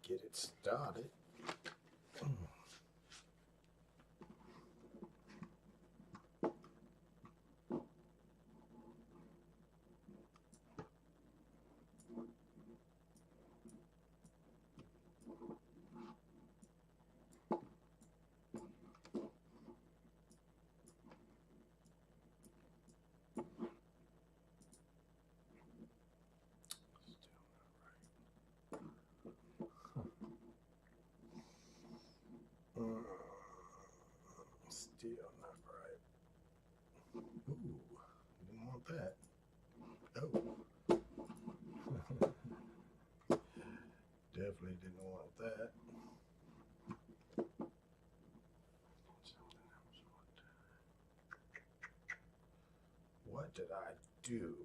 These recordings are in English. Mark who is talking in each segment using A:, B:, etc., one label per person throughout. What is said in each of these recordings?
A: get it started. Still not right. Ooh, didn't want that. Oh. Definitely didn't want that. What did I do?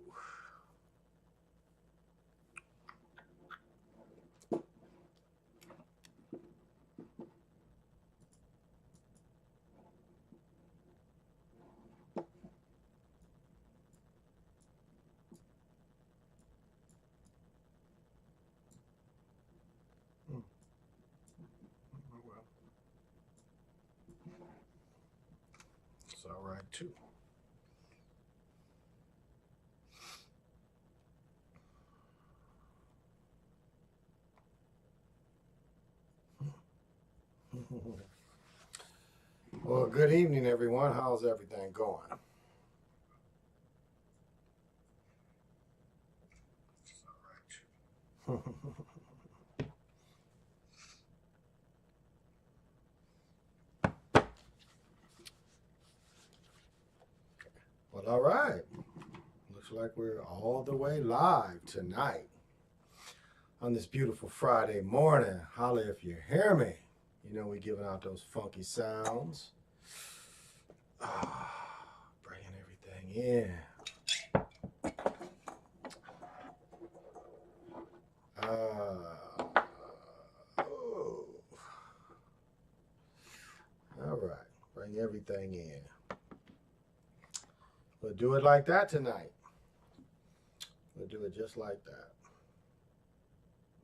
A: Well, it's all right too. Well, good evening, everyone. How's everything going? It's all right too. Well, all right. Looks like we're all the way live tonight on this beautiful Friday morning. Holla if you hear me. You know, we're giving out those funky sounds. Bringing everything in. Oh. All right. Bring everything in. We'll do it like that tonight. We'll do it just like that.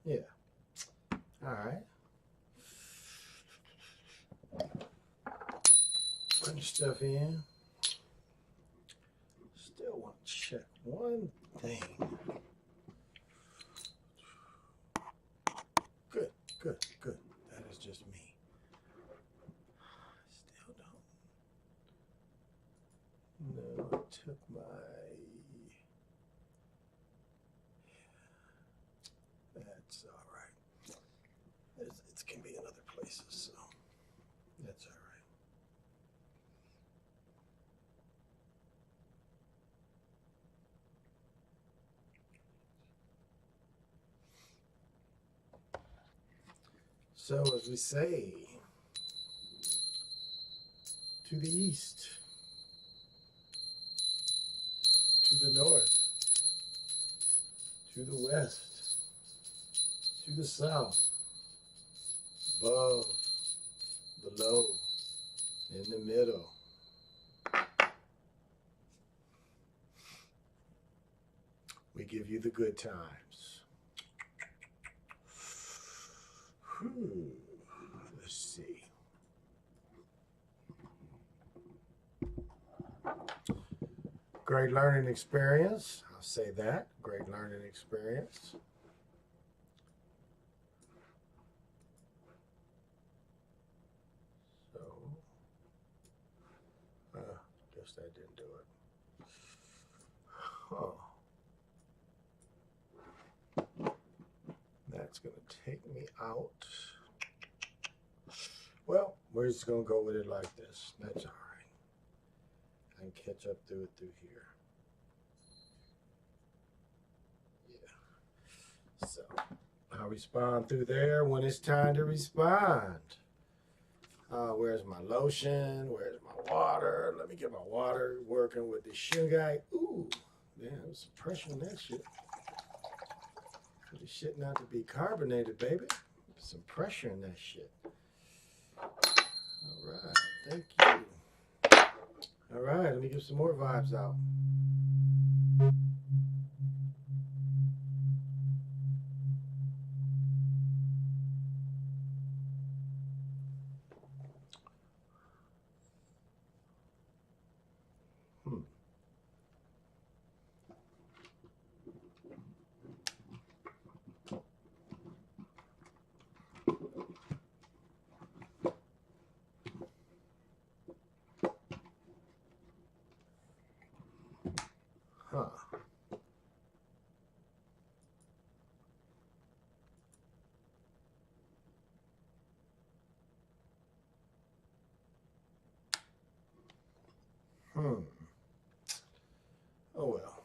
A: Yeah. All right. Bring your stuff in. Still want to check one thing. Good, good, good. That is just me. Still don't. No, I took my. That's all right. It can be in other places, so that's all right. So, as we say, to the east, to the north, to the west, to the south, above, below, in the middle. We give you the good times. Let's see. Great learning experience. I'll say that. Great learning experience. So, guess that didn't do it. Huh. That's going to take me out. Well, we're just going to go with it like this. That's all right. I can catch up through here. Yeah. So, I'll respond through there when it's time to respond. Where's my lotion? Where's my water? Let me get my water working with the shungite. Ooh, man, there's some pressure in that shit. For the shit not to be carbonated, baby. Some pressure in that shit. All right, thank you. All right, let me give some more vibes out. Oh well.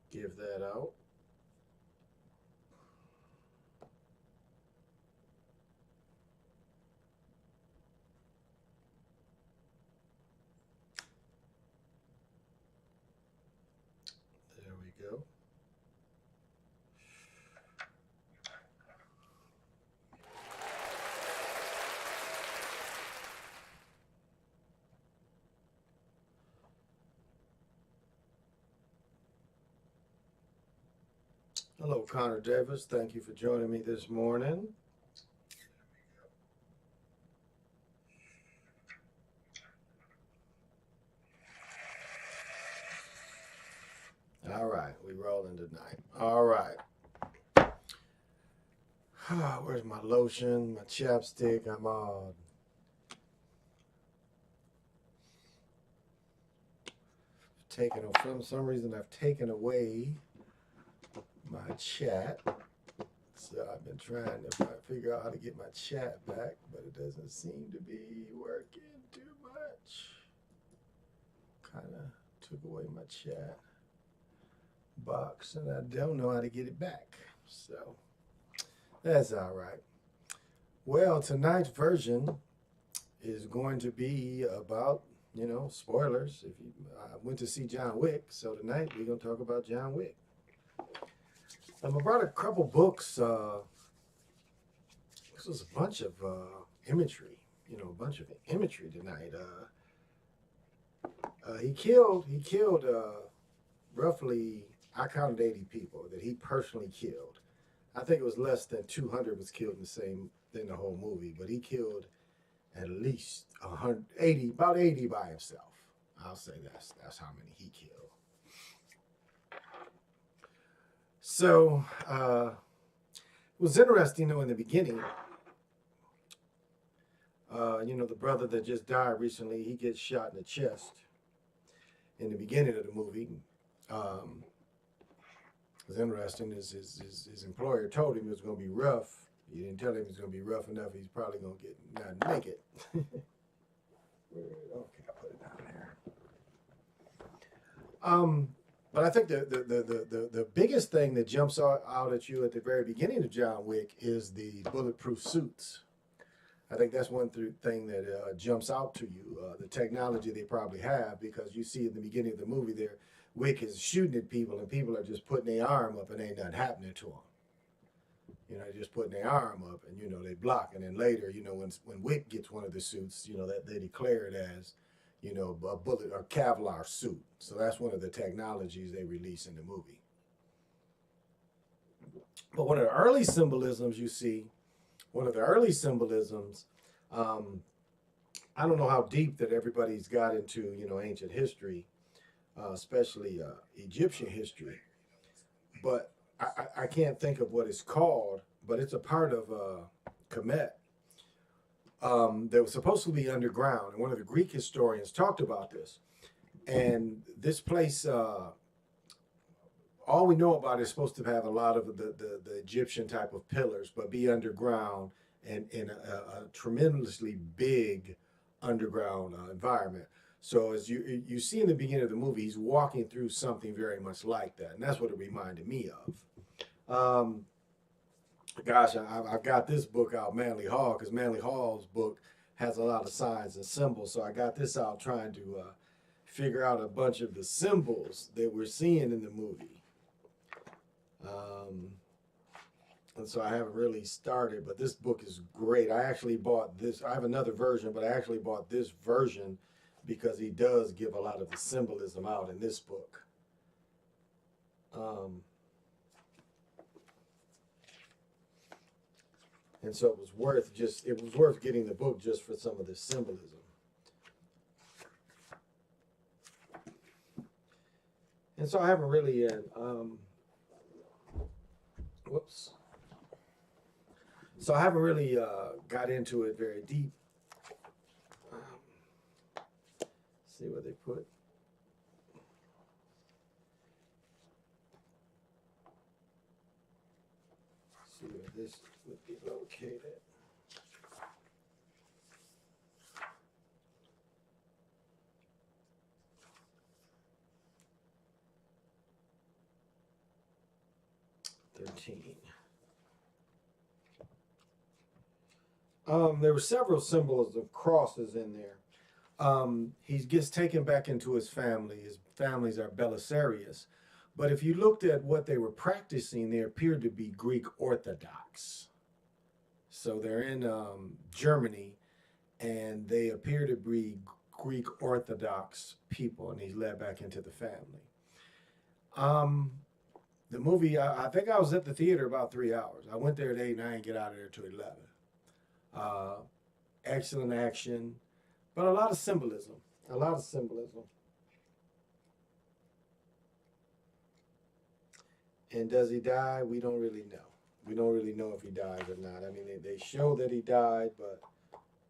A: Give that out. There we go. Hello, Connor Davis. Thank you for joining me this morning. All right, we rolling tonight. All right. Where's my lotion, my chapstick? I'm taking, for some reason, I've taken away my chat. So I've been trying to figure out how to get my chat back, but it doesn't seem to be working too much. Kind of took away my chat box, and I don't know how to get it back. So that's all right. Well, tonight's version is going to be about, spoilers. If you went to see John Wick, so tonight we're going to talk about John Wick. I brought a couple books. This was a bunch of imagery, a bunch of imagery tonight. He killed roughly, I counted 80 people that he personally killed. I think it was less than 200 was killed in the whole movie, but he killed at least 180, about 80 by himself. I'll say that's how many he killed. So it was interesting, in the beginning. The brother that just died recently, he gets shot in the chest in the beginning of the movie. It was interesting. His employer told him it was going to be rough. He didn't tell him it was going to be rough enough. He's probably going to not make it. Okay, I'll put it down there. But I think the biggest thing that jumps out at you at the very beginning of John Wick is the bulletproof suits. I think that's one thing that jumps out to you, the technology they probably have, because you see in the beginning of the movie there, Wick is shooting at people and people are just putting their arm up and ain't nothing happening to them. Just putting their arm up and, they block. And then later, when Wick gets one of the suits, that they declare it as, a bullet or Kevlar suit. So that's one of the technologies they release in the movie. But one of the early symbolisms you see, I don't know how deep that everybody's got into, ancient history, especially Egyptian history, but I can't think of what it's called, but it's a part of Kemet that was supposed to be underground. And one of the Greek historians talked about this. And this place, all we know about it is supposed to have a lot of the Egyptian type of pillars, but be underground and in a tremendously big underground environment. So as you see in the beginning of the movie, he's walking through something very much like that. And that's what it reminded me of. Gosh, I've got this book out, Manly Hall, because Manly Hall's book has a lot of signs and symbols. So I got this out trying to figure out a bunch of the symbols that we're seeing in the movie. And so I haven't really started, but this book is great. I actually bought this. I have another version, but I actually bought this version because he does give a lot of the symbolism out in this book. And so it was worth getting the book just for some of the symbolism. And so I haven't really So I haven't really got into it very deep. See what they put. see where this would be located. There were several symbols of crosses in there. He gets taken back into his family. His families are Belisarius. But if you looked at what they were practicing, they appeared to be Greek Orthodox. So they're in Germany, and they appear to be Greek Orthodox people, and he's led back into the family. The movie, I think I was at the theater about 3 hours. I went there at 8 and I didn't get out of there till 11. Excellent action, but a lot of symbolism. A lot of symbolism. And does he die? We don't really know. We don't really know if he dies or not. I mean, they show that he died, but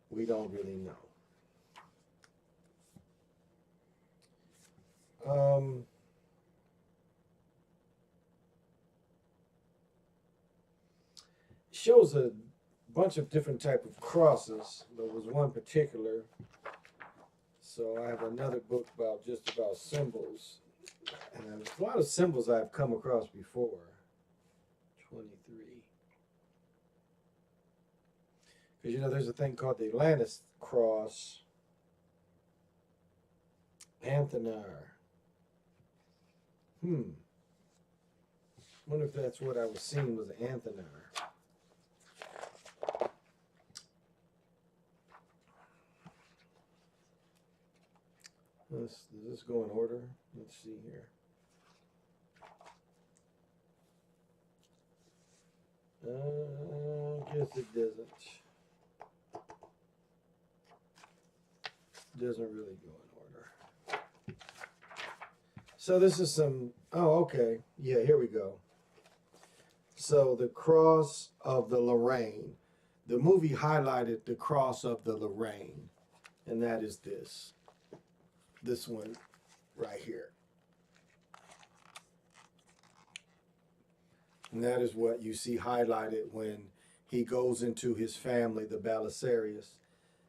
A: we don't really know. Shows a bunch of different type of crosses. There was one particular. So I have another book about just about symbols. And there's a lot of symbols I've come across before. 23. Because, you know, there's a thing called the Atlantis cross. Anthenar. Wonder if that's what I was seeing was Anthenar. Does this go in order? Let's see here. I guess it doesn't. Doesn't really go in order. So this is some, oh, okay. Yeah, here we go. So the cross of the Lorraine. The movie highlighted the cross of the Lorraine, and that is this. This one right here. And that is what you see highlighted when he goes into his family, the Belisarius.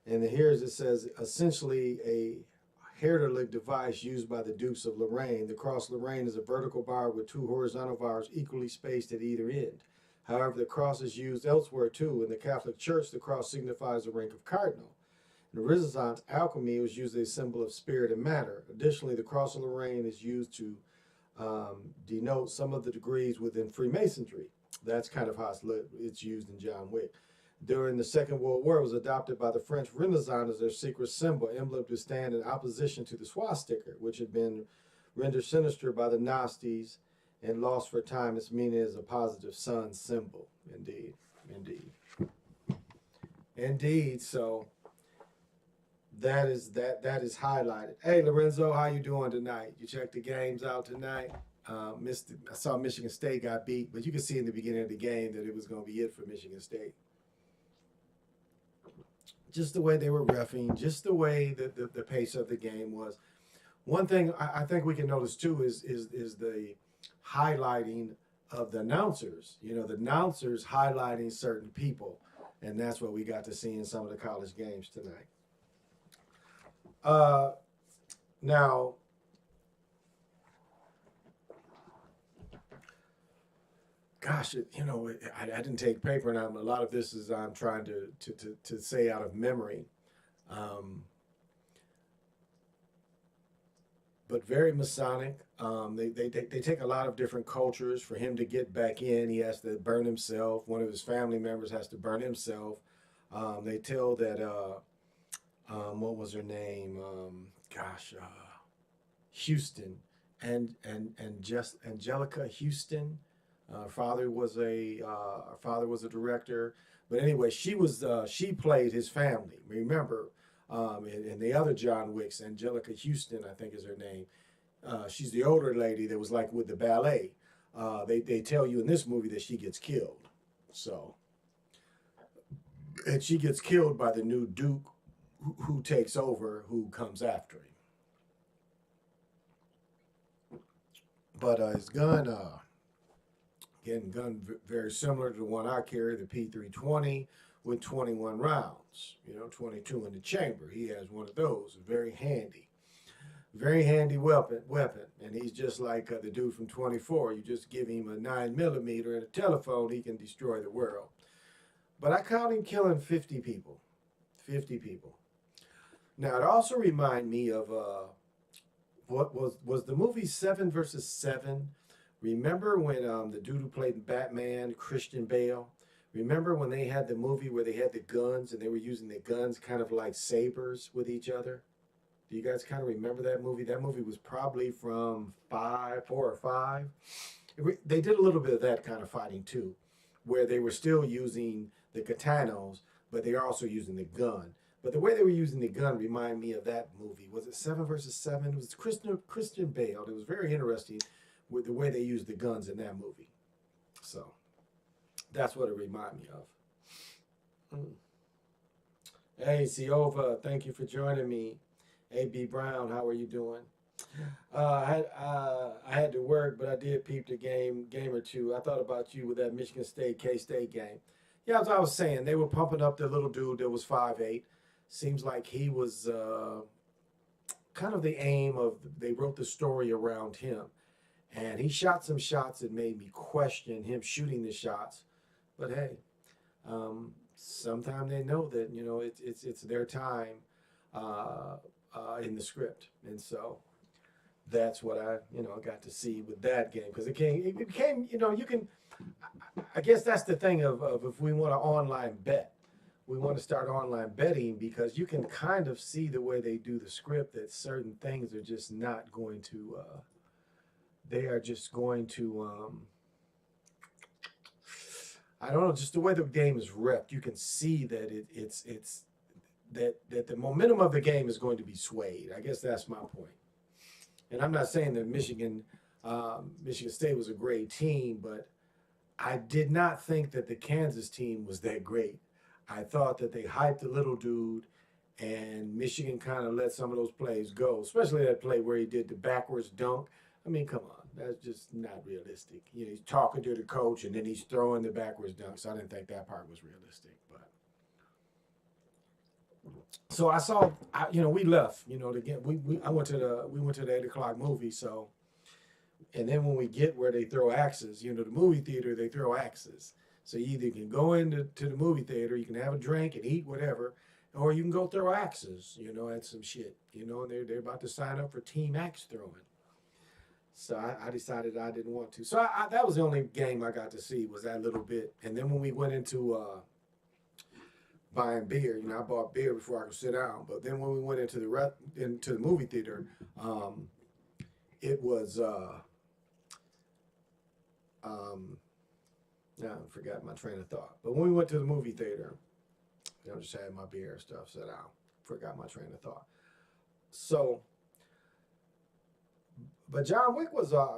A: And here it says, essentially a Herderlich device used by the Dukes of Lorraine. The cross Lorraine is a vertical bar with two horizontal bars equally spaced at either end. However, the cross is used elsewhere too. In the Catholic Church, the cross signifies the rank of cardinal. In Renaissance alchemy, it was used as a symbol of spirit and matter. Additionally, the cross of Lorraine is used to denote some of the degrees within Freemasonry. That's kind of how it's used in John Wick. During the Second World War, it was adopted by the French Renaissance as their secret symbol, emblem to stand in opposition to the swastika, which had been rendered sinister by the Nazis and lost for time its meaning as a positive sun symbol. Indeed, indeed, indeed. So that is highlighted. Hey, Lorenzo, how you doing tonight? You checked the games out tonight? I saw Michigan State got beat, but you can see in the beginning of the game that it was going to be it for Michigan State. Just the way they were reffing, just the way that the pace of the game was. One thing I think we can notice too is the highlighting of the announcers. You know, the announcers highlighting certain people, and that's what we got to see in some of the college games tonight. Now, gosh, you know, I didn't take paper, and a lot of this is I'm trying to say out of memory. But very Masonic. They take a lot of different cultures for him to get back in. He has to burn himself. One of his family members has to burn himself. They tell that, what was her name? Houston and just Angelica Houston. Her father was a director, but anyway, she played his family. Remember, in the other John Wicks, Angelica Houston, I think is her name. She's the older lady that was like with the ballet. They tell you in this movie that she gets killed. So, and she gets killed by the new Duke who takes over, who comes after him. But his gun, Again, gun very similar to the one I carry, the P320, with 21 rounds. 22 in the chamber. He has one of those. Very handy. Very handy weapon. And he's just like the dude from 24. You just give him a 9mm and a telephone, he can destroy the world. But I count him killing 50 people. 50 people. Now, it also reminds me of what was the movie 7 versus 7? Remember when the dude who played Batman, Christian Bale, remember when they had the movie where they had the guns and they were using the guns kind of like sabers with each other? Do you guys kind of remember that movie? That movie was probably from 4 or 5. They did a little bit of that kind of fighting too, where they were still using the katanas, but they are also using the gun. But the way they were using the gun reminded me of that movie. Was it 7 versus 7? It was Christian Bale. It was very interesting with the way they used the guns in that movie. So that's what it reminded me of. Hey, Siova, thank you for joining me. A.B. Brown, how are you doing? I had to work, but I did peep the game or two. I thought about you with that Michigan State, K-State game. Yeah, as I was saying, they were pumping up the little dude that was 5'8". Seems like he was kind of the aim of, they wrote the story around him. And he shot some shots that made me question him shooting the shots. But hey, sometimes they know that, it's their time in the script. And so that's what I got to see with that game. Because it became, you can, I guess that's the thing of if we want to online bet. We want to start online betting because you can kind of see the way they do the script that certain things are just not going to, they are just going to, I don't know, just the way the game is repped, you can see that it's that the momentum of the game is going to be swayed. I guess that's my point. And I'm not saying that Michigan State was a great team, but I did not think that the Kansas team was that great. I thought that they hyped the little dude, and Michigan kind of let some of those plays go, especially that play where he did the backwards dunk. I mean, come on, that's just not realistic. He's talking to the coach, and then he's throwing the backwards dunk, so I didn't think that part was realistic. But so I saw, we left, again, we went to the 8 o'clock movie, so, and then when we get where they throw axes, the movie theater, they throw axes. So you either can go into the movie theater, you can have a drink and eat whatever, or you can go throw axes, at some shit, and they're about to sign up for team axe throwing. So I decided I didn't want to. So that was the only game I got to see, was that little bit. And then when we went into buying beer, I bought beer before I could sit down. But then when we went into the movie theater, it was now I forgot my train of thought. But when we went to the movie theater, just had my beer and stuff, sat down, forgot my train of thought. So, but John Wick was I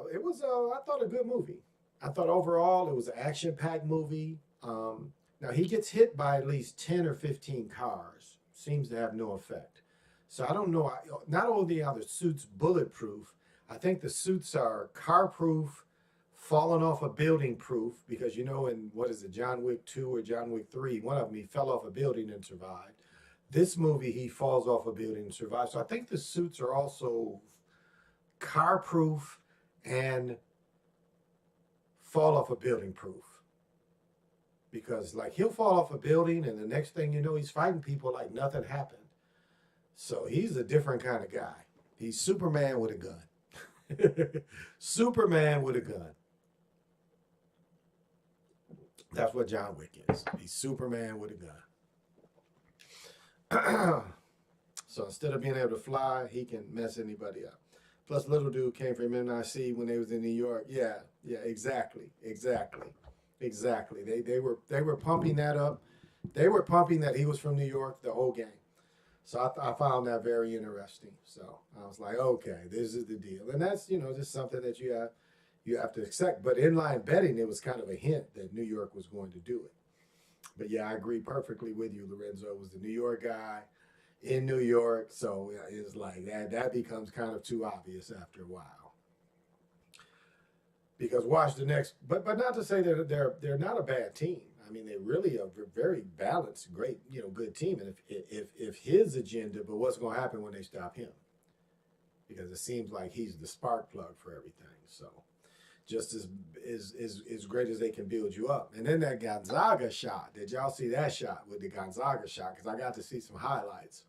A: thought a good movie. I thought overall it was an action-packed movie. Now he gets hit by at least 10 or 15 cars. Seems to have no effect. So I don't know. Not only are the suits bulletproof, I think the suits are car-proof, falling off a building proof, because in what is it, John Wick 2 or John Wick 3, one of them, he fell off a building and survived. This movie, he falls off a building and survives. So I think the suits are also car proof and fall off a building proof. Because like he'll fall off a building and the next thing you know, he's fighting people like nothing happened. So he's a different kind of guy. He's Superman with a gun. Superman with a gun. That's what John Wick is. He's Superman with a gun. So instead of being able to fly, he can mess anybody up. Plus, little dude came from MNIC when they was in New York. Yeah, exactly. They were pumping that up. They were pumping that he was from New York the whole game. So I found that very interesting. So I was like, okay, this is the deal. And that's, just something that you have to accept. But inline betting, it was kind of a hint that New York was going to do it. But yeah, I agree perfectly with you. Lorenzo was the New York guy in New York. So it's like that becomes kind of too obvious after a while. because watch the next. But not to say that they're not a bad team. I mean, they really are very balanced, great, good team. And if his agenda, but what's going to happen when they stop him? Because it seems like he's the spark plug for everything. So just as great as they can build you up. And then that Gonzaga shot. Did y'all see that shot with the Gonzaga shot? Because I got to see some highlights.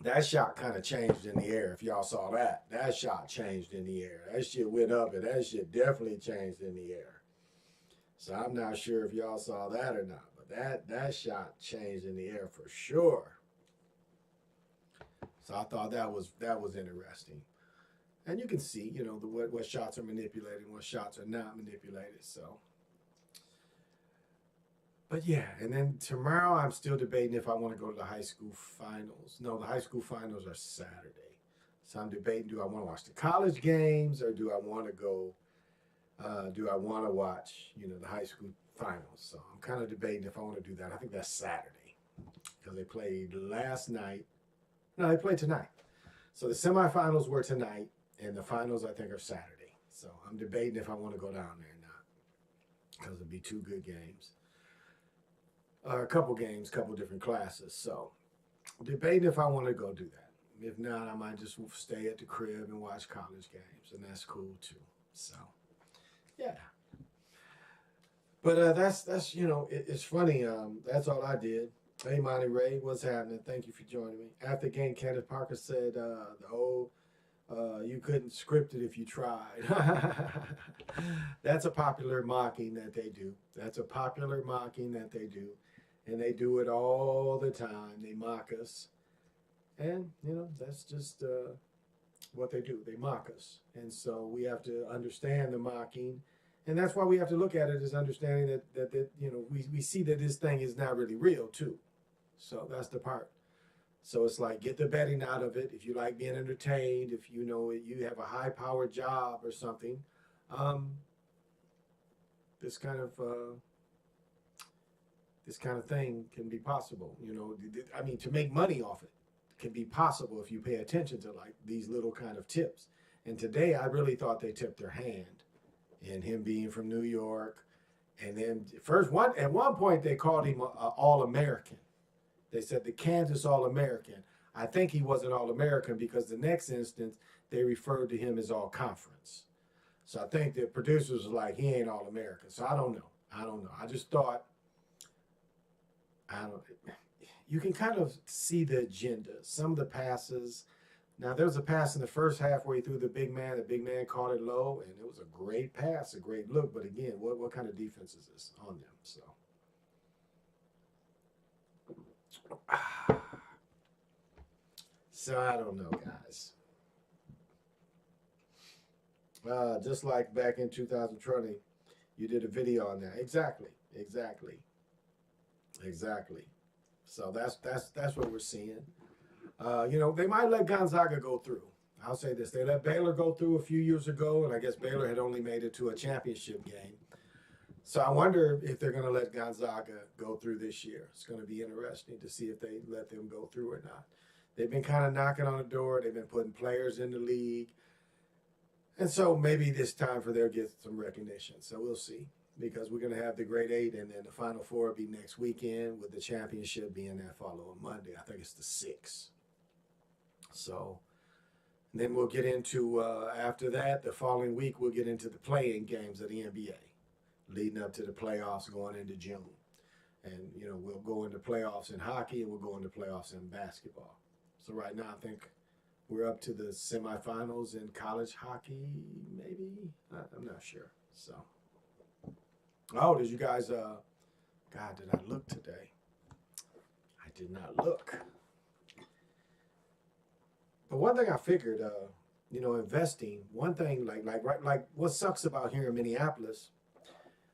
A: That shot kind of changed in the air. If y'all saw that, that shot changed in the air. That shit went up, and that shit definitely changed in the air. So I'm not sure if y'all saw that or not, but that shot changed in the air for sure. So I thought that was interesting. And you can see, what shots are manipulated, what shots are not manipulated. So, but yeah, and then tomorrow I'm still debating if I want to go to the high school finals. No, the high school finals are Saturday. So I'm debating, do I want to watch the college games or do I want to go, do I want to watch, the high school finals? So I'm kind of debating if I want to do that. I think that's Saturday because they played last night. No, they played tonight. So the semifinals were tonight and the finals I think are Saturday. So I'm debating if I want to go down there or not because it'd be two good games. A couple games, couple different classes. So debating if I want to go do that. If not, I might just stay at the crib and watch college games, and that's cool too. So, yeah. But that's it's funny. That's all I did. Hey, Monty Ray, what's happening? Thank you for joining me. After the game, Candace Parker said, you couldn't script it if you tried. That's a popular mocking that they do. That's a popular mocking that they do. And they do it all the time. They mock us. And, that's just what they do. They mock us. And so we have to understand the mocking. And that's why we have to look at it as understanding that we see that this thing is not really real, too. So that's the part. So it's like, get the betting out of it. If you like being entertained, if you have a high-powered job or something, this kind of thing can be possible. I mean, to make money off it can be possible if you pay attention to like these little kind of tips. And today, I really thought they tipped their hand in him being from New York. And then at one point, they called him All-American. They said the Kansas All-American. I think he wasn't All-American because the next instance, they referred to him as All-Conference. So I think the producers were like, he ain't All-American. So I don't know. I just thought, you can kind of see the agenda. Some of the passes. Now, there was a pass in the first half where he threw the big man. The big man caught it low, and it was a great pass, a great look. But again, what kind of defense is this on them? So I don't know, guys. Just like back in 2020, you did a video on that. Exactly. So that's what we're seeing. They might let Gonzaga go through. I'll say this: they let Baylor go through a few years ago, and I guess Baylor had only made it to a championship game. So I wonder if they're going to let Gonzaga go through this year. It's going to be interesting to see if they let them go through or not. They've been kind of knocking on the door. They've been putting players in the league. And so maybe it's time for them to get some recognition. So we'll see, because we're going to have the Great Eight, and then the Final Four will be next weekend, with the championship being that following Monday. I think it's the 6th. So then we'll get into, after that, the following week, we'll get into the play-in games of the NBA, leading up to the playoffs going into June. And, we'll go into playoffs in hockey, and we'll go into playoffs in basketball. So right now, I think we're up to the semifinals in college hockey, maybe? I'm not sure. So, did you guys, God, did I look today? I did not look. But one thing I figured, investing, one thing, like what sucks about here in Minneapolis,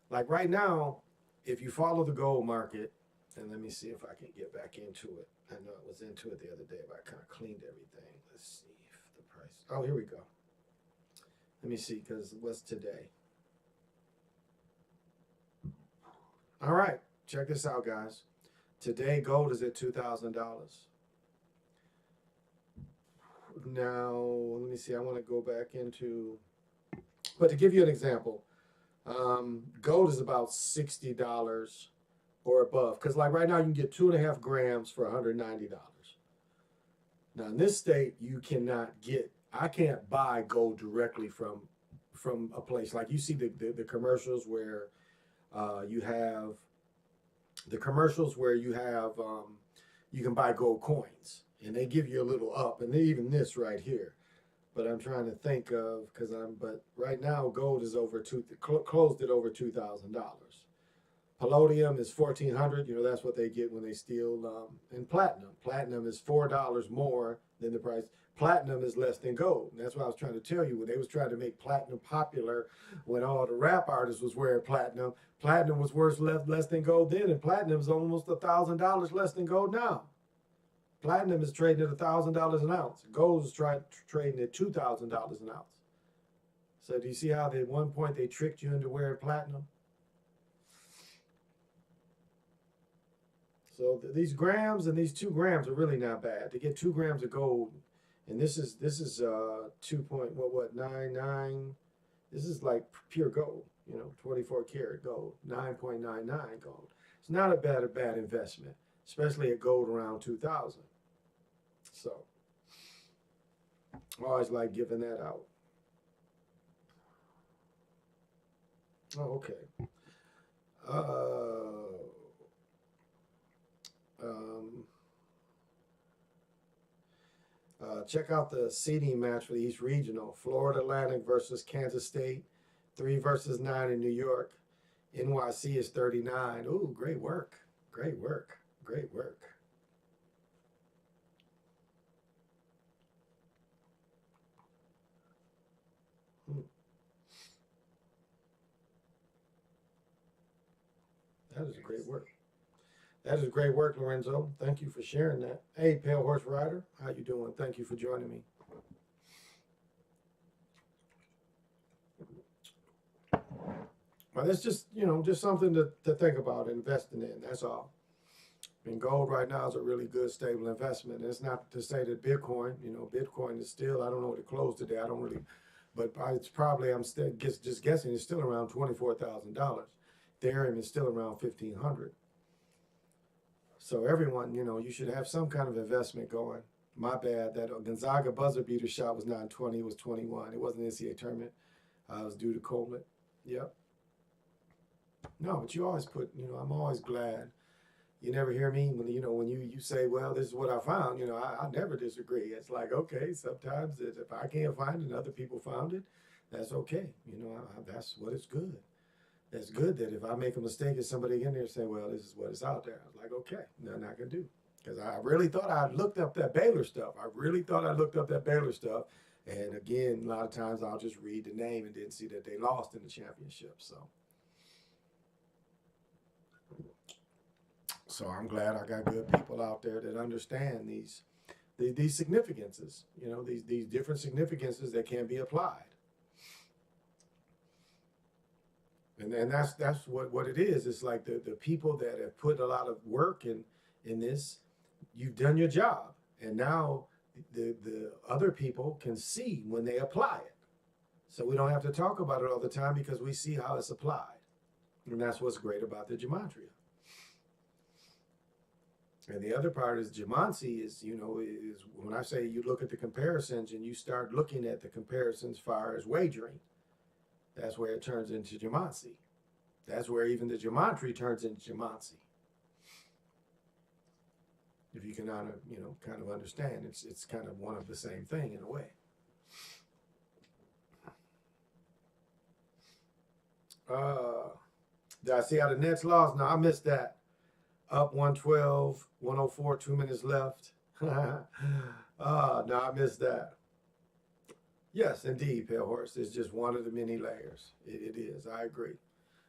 A: like right now, if you follow the gold market, and let me see if I can get back into it. I know I was into it the other day, but I kind of cleaned everything. Let's see if the price. Oh, here we go. Let me see, because what's today? All right, check this out, guys. Today, gold is at $2,000. Now, let me see. I want to go back into But to give you an example, gold is about $60 or above. Because like right now, you can get 2.5 grams for $190. Now in this state, you cannot get. I can't buy gold directly from a place like you see the commercials where you have the commercials where you can buy gold coins and they give you a little up, and even this right here. But I'm trying to think of but right now gold is closed at over $2,000. Palladium is 1,400. You know, that's what they get when they steal. And platinum is $4 more than the price. Platinum is less than gold. And that's what I was trying to tell you when they was trying to make platinum popular. When all the rap artists was wearing platinum, platinum was worth less than gold then, and platinum is almost $1,000 less than gold now. Platinum is trading at $1,000 an ounce. Gold is trading at $2,000 an ounce. So do you see how at one point they tricked you into wearing platinum? So these grams and these 2 grams are really not bad. To get 2 grams of gold, and this is 2.99. This is like pure gold, 24 karat gold, 9.99 gold. It's not a bad investment, especially at gold around 2,000. So I always like giving that out. Oh, okay. Check out the seeding match for the East Regional. Florida Atlantic versus Kansas State. 3 versus 9 in New York. NYC is 39. Ooh, great work. Great work. Great work. That is great work. That is great work, Lorenzo. Thank you for sharing that. Hey, Pale Horse Rider, how you doing? Thank you for joining me. Well, that's just, just something to think about investing in. That's all. I mean, gold right now is a really good, stable investment. And it's not to say that Bitcoin, Bitcoin is still, I don't know what it closed today. I don't really, but it's probably, I'm still just guessing, it's still around $24,000. Ethereum is still around 1,500. So everyone, you should have some kind of investment going. My bad, that Gonzaga buzzer beater shot was not 20, it was 21. It wasn't an NCAA tournament. It was due to Coleman. Yep. No, but you always put, I'm always glad. You never hear me when you say, well, this is what I found. I never disagree. It's like, okay, sometimes if I can't find it and other people found it, that's okay. That's what it's good. That's good that if I make a mistake and somebody in there say, well, this is what is out there. I was like, okay, nothing I can do. Because I really thought I looked up that Baylor stuff. And again, a lot of times I'll just read the name and didn't see that they lost in the championship. So I'm glad I got good people out there that understand these significances, these different significances that can be applied. And that's what it is. It's like the people that have put a lot of work in this, you've done your job. And now the other people can see when they apply it. So we don't have to talk about it all the time because we see how it's applied. And that's what's great about the gematria. And the other part is gemancy is when I say you look at the comparisons and you start looking at the comparisons as far as wagering, that's where it turns into gemancy. That's where even the gematria turns into gemancy. If you can kind of understand, it's kind of one of the same thing in a way. Did I see how the Nets lost? No, I missed that. Up 112, 104, 2 minutes left. No, I missed that. Yes, indeed, Pale Horse. It's just one of the many layers. It is. I agree.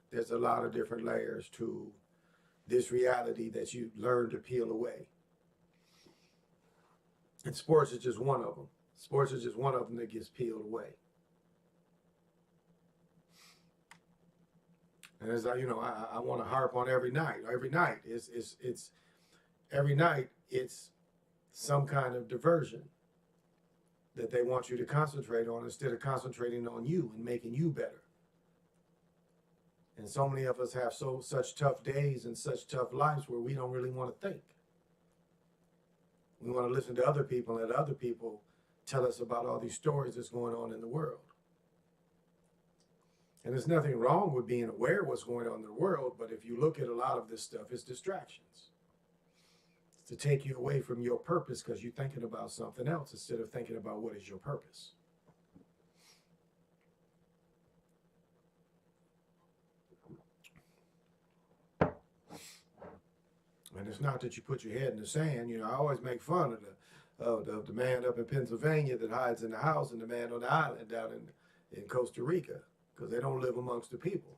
A: There's a lot of different layers to this reality that you learn to peel away. And sports is just one of them. Sports is just one of them that gets peeled away. And as I want to harp on every night. Every night it's some kind of diversion. that they want you to concentrate on instead of concentrating on you and making you better. And so many of us have such tough days and such tough lives where we don't really want to think. We want to listen to other people and let other people tell us about all these stories that's going on in the world. And there's nothing wrong with being aware of what's going on in the world, but if you look at a lot of this stuff, it's distractions. It's to take you away from your purpose because you're thinking about something else instead of thinking about what is your purpose. And it's not that you put your head in the sand. You know, I always make fun of the man up in Pennsylvania that hides in the house and the man on the island down in Costa Rica, because they don't live amongst the people.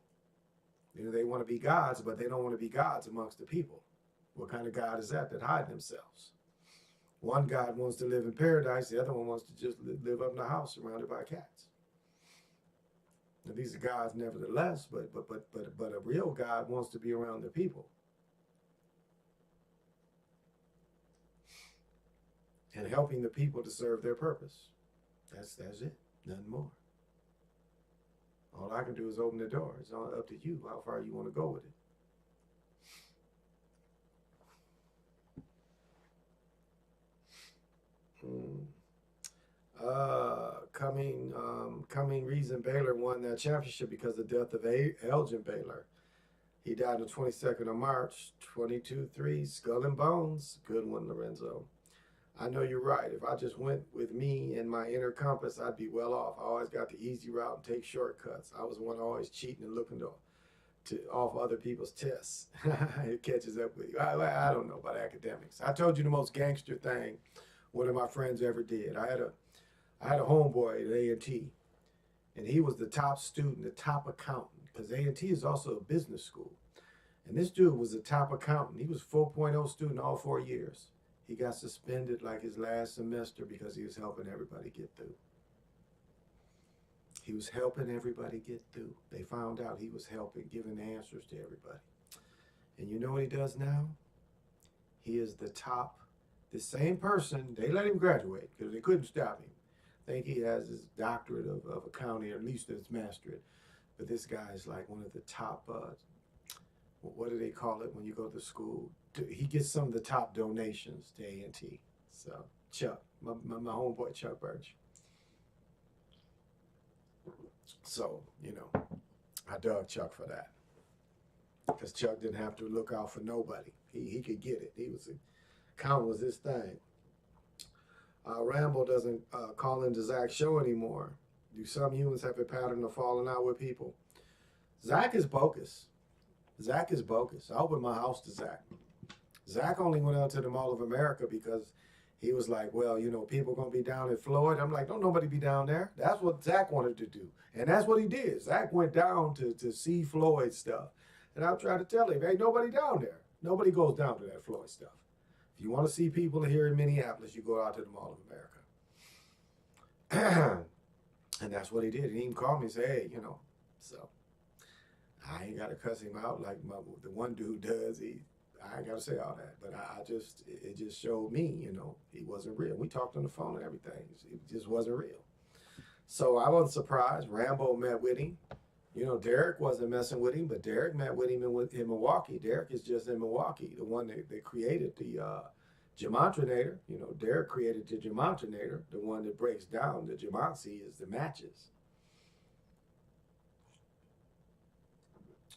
A: You know, they want to be gods, but they don't want to be gods amongst the people. What kind of God is that hide themselves? One God wants to live in paradise. The other one wants to just live up in the house surrounded by cats. Now, these are gods nevertheless, but a real God wants to be around the people. And helping the people to serve their purpose. That's it. Nothing more. All I can do is open the door. It's all up to you how far you want to go with it. Coming reason Baylor won that championship because of the death of Elgin Baylor. He died on the 22nd of March, 22-3, skull and bones. Good one, Lorenzo. I know you're right. If I just went with me and my inner compass, I'd be well off. I always got the easy route and take shortcuts. I was one always cheating and looking to off other people's tests. It catches up with you. I don't know about academics. I told you the most gangster thing one of my friends ever did. I had a homeboy at A&T, and he was the top student, the top accountant, because A&T is also a business school. And this dude was a top accountant. He was 4.0 student all 4 years. He got suspended like his last semester because he was helping everybody get through. He was helping everybody get through. They found out he was helping, giving the answers to everybody. And you know what he does now? He is the same person. They let him graduate because they couldn't stop him. I think he has his doctorate of accounting, or at least his masterate. But this guy is like one of the top, what do they call it when you go to school? He gets some of the top donations to A&T. So Chuck, my homeboy Chuck Birch. So, you know, I dug Chuck for that. Because Chuck didn't have to look out for nobody. He could get it. Accounting was his thing. Rambo doesn't call into Zach's show anymore. Do some humans have a pattern of falling out with people? Zach is bogus. Zach is bogus. I opened my house to Zach. Zach only went out to the Mall of America because he was like, well, you know, people are going to be down in Floyd. I'm like, don't nobody be down there. That's what Zach wanted to do. And that's what he did. Zach went down to see Floyd stuff. And I'm trying to tell him, hey, nobody down there. Nobody goes down to that Floyd stuff. If you want to see people here in Minneapolis, you go out to the Mall of America. And that's what he did. He even called me and said, hey, you know, so I ain't got to cuss him out like the one dude does. I ain't got to say all that, but it just showed me, you know, he wasn't real. We talked on the phone and everything. It just wasn't real. So I wasn't surprised. Rambo met with him. You know, Derek wasn't messing with him, but Derek met with him in Milwaukee. Derek is just in Milwaukee, the one that created the Gemontrinator. You know, Derek created the Gemontrinator. The one that breaks down the Gematsi is the matches.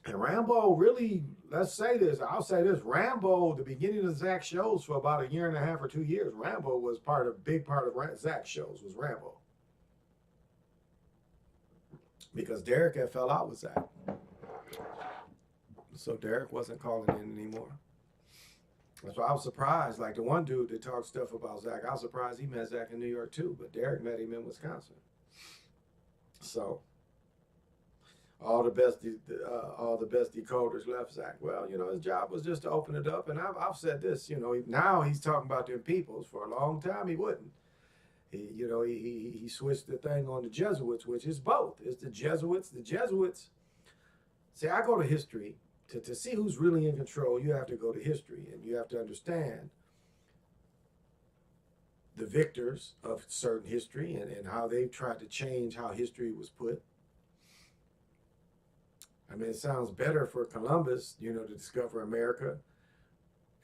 A: And Rambo really, let's say this, I'll say this, Rambo, the beginning of Zach's shows for about 1.5 years or 2 years, Rambo was big part of Zach's shows was Rambo. Because Derek had fell out with Zach. So Derek wasn't calling in anymore. That's why I was surprised. Like the one dude that talked stuff about Zach, I was surprised he met Zach in New York too, but Derek met him in Wisconsin. So all the best decoders left Zach. Well, you know, his job was just to open it up. And I've said this, you know, now he's talking about them peoples. For a long time he wouldn't. He switched the thing on the Jesuits, which is both. It's the Jesuits. The Jesuits, see, I go to history. To see who's really in control, you have to go to history, and you have to understand the victors of certain history and how they've tried to change how history was put. I mean, it sounds better for Columbus, you know, to discover America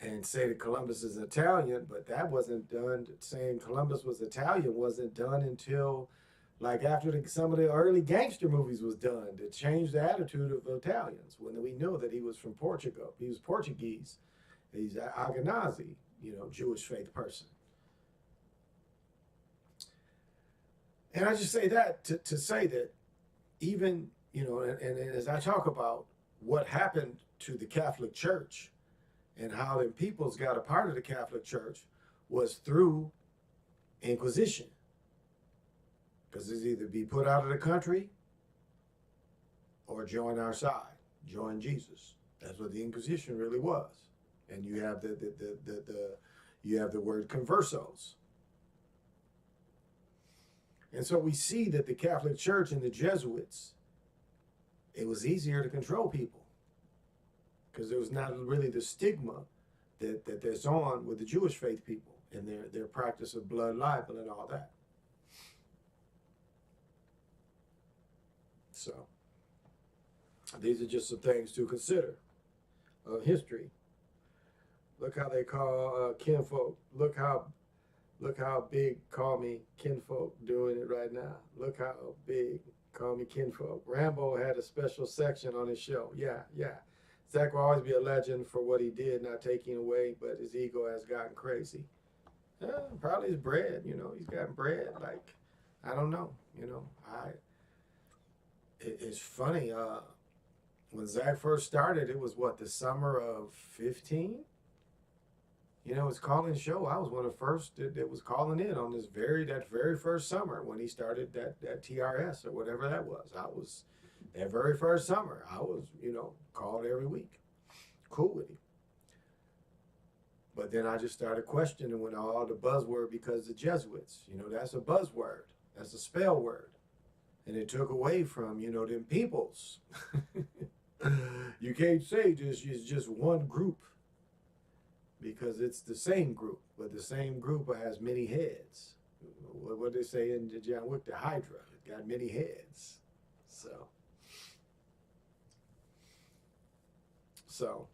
A: and say that Columbus is Italian, but that wasn't done. Saying Columbus was Italian wasn't done until like after some of the early gangster movies was done to change the attitude of Italians when we know that he was from Portugal. He was Portuguese. He's an Ashkenazi, you know, Jewish faith person. And I just say that to say that even, you know, and as I talk about what happened to the Catholic Church and how the peoples got a part of the Catholic Church was through Inquisition. Because it's either be put out of the country or join our side, join Jesus. That's what the Inquisition really was. And you have you have the word conversos. And so we see that the Catholic Church and the Jesuits, it was easier to control people because there was not really the stigma that there's on with the Jewish faith people and their practice of blood libel and all that. So these are just some things to consider of history. Look how they call kinfolk. Look how big call me kinfolk doing it right now. Look how big call me kinfolk. Rambo had a special section on his show. Yeah. Zach will always be a legend for what he did, not taking away, but his ego has gotten crazy. Probably his bread, you know, he's gotten bread. Like, I don't know, you know, it's funny. When Zach first started, it was what, the summer of 15? You know, his calling show. I was one of the first that was calling in on that very first summer when he started that TRS or whatever that was. I was that very first summer. I was, you know, called every week. Cool with him. But then I just started questioning when all the buzzword because the Jesuits, you know, that's a buzzword. That's a spell word. And it took away from, you know, them peoples. You can't say it's just one group because it's the same group, but the same group has many heads. What they say in John Wick, the Hydra, it got many heads. So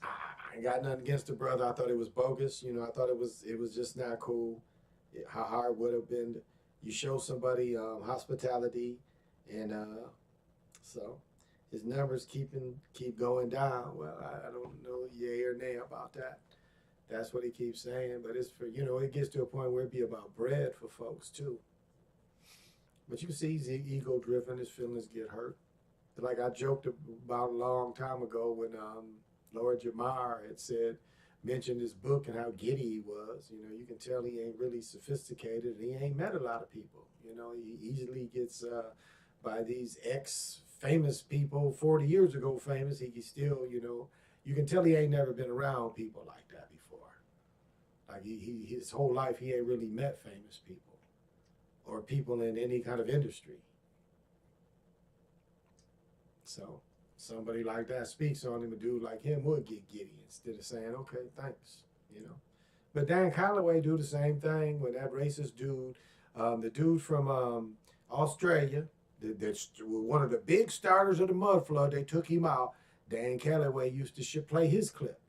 A: I ain't got nothing against the brother. I thought it was bogus. You know, I thought it was just not cool. How hard would have been you show somebody hospitality, and so his numbers keep going down. Well, I don't know yay or nay about that. That's what he keeps saying, but it's for, you know, it gets to a point where it be about bread for folks too. But you see, he's ego driven. His feelings get hurt. Like I joked about a long time ago when Lord Jamar had mentioned his book and how giddy he was. You know, you can tell he ain't really sophisticated and he ain't met a lot of people. You know, he easily gets by these ex-famous people, 40 years ago famous. He still, you know, you can tell he ain't never been around people like that before. Like his whole life he ain't really met famous people or people in any kind of industry. So somebody like that speaks on him. A dude like him would get giddy instead of saying, okay, thanks, you know. But Dan Calloway do the same thing when that racist dude, the dude from Australia, that's one of the big starters of the mud flood, they took him out. Dan Calloway used to play his clip.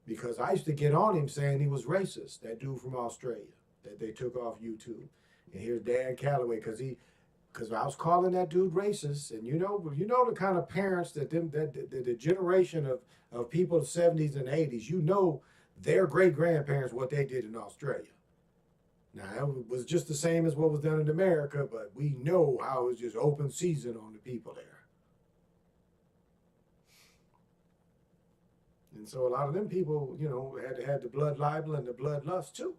A: Because I used to get on him saying he was racist, that dude from Australia that they took off YouTube. And here's Dan Calloway, because I was calling that dude racist, and you know the kind of parents that the generation of people in the 70s and 80s, you know their great-grandparents, what they did in Australia. Now, it was just the same as what was done in America, but we know how it was just open season on the people there. And so a lot of them people, you know, had the blood libel and the bloodlust too.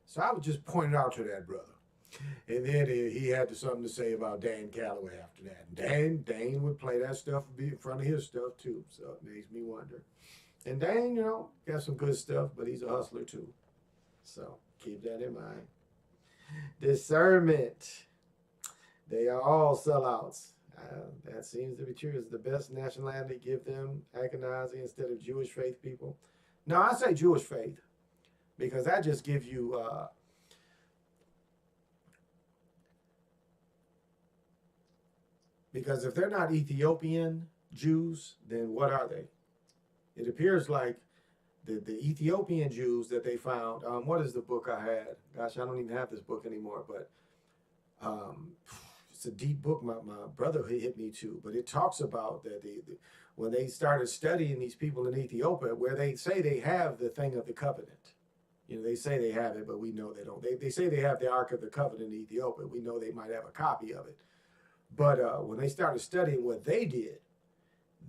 A: So I was just pointing out to that brother. And then he had something to say about Dan Calloway after that. And Dane would play that stuff in front of his stuff too. So it makes me wonder. And Dane, you know, got some good stuff, but he's a hustler too. So keep that in mind. Discernment. They are all sellouts. That seems to be true. It's the best nationality. Give them Ashkenazi instead of Jewish faith people. No, I say Jewish faith. because that just gives you because if they're not Ethiopian Jews, then what are they? It appears like the Ethiopian Jews that they found. What is the book I had? Gosh, I don't even have this book anymore, but um, it's a deep book. My brother hit me to, but it talks about that when they started studying these people in Ethiopia, where they say they have the thing of the covenant. You know, they say they have it, but we know they don't. They say they have the Ark of the Covenant in Ethiopia. We know they might have a copy of it. But when they started studying what they did,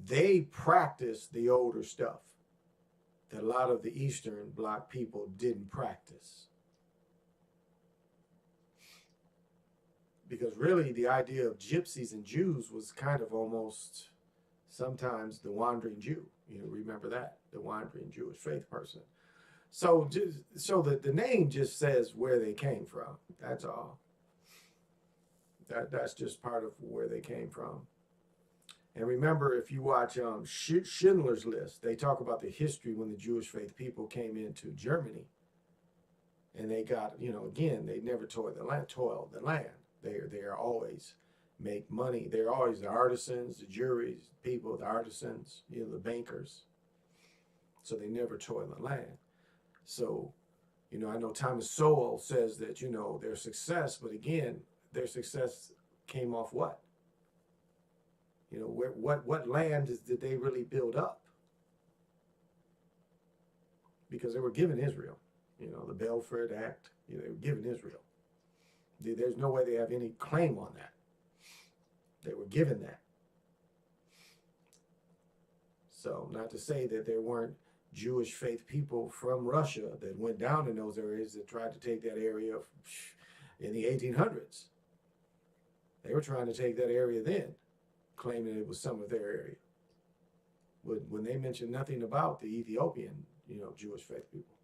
A: they practiced the older stuff that a lot of the Eastern Bloc people didn't practice. Because really, the idea of gypsies and Jews was kind of almost sometimes the wandering Jew. You know, remember that, the wandering Jewish faith person. So the name just says where they came from. That's all. That's just part of where they came from. And remember, if you watch Schindler's List, they talk about the history when the Jewish faith people came into Germany, and they got, you know, again, they never toiled the land. They are always make money. They're always the artisans, the juries, people, the artisans, you know, the bankers. So they never toiled the land. So, you know, I know Thomas Sowell says that, you know, their success, but again, their success came off what? You know, what land did they really build up? Because they were given Israel, you know, the Belfort Act, you know, they were given Israel. There's no way they have any claim on that. They were given that. So not to say that there weren't Jewish faith people from Russia that went down in those areas that tried to take that area in the 1800s. They were trying to take that area then, claiming it was some of their area. When they mentioned nothing about the Ethiopian, you know, Jewish faith people.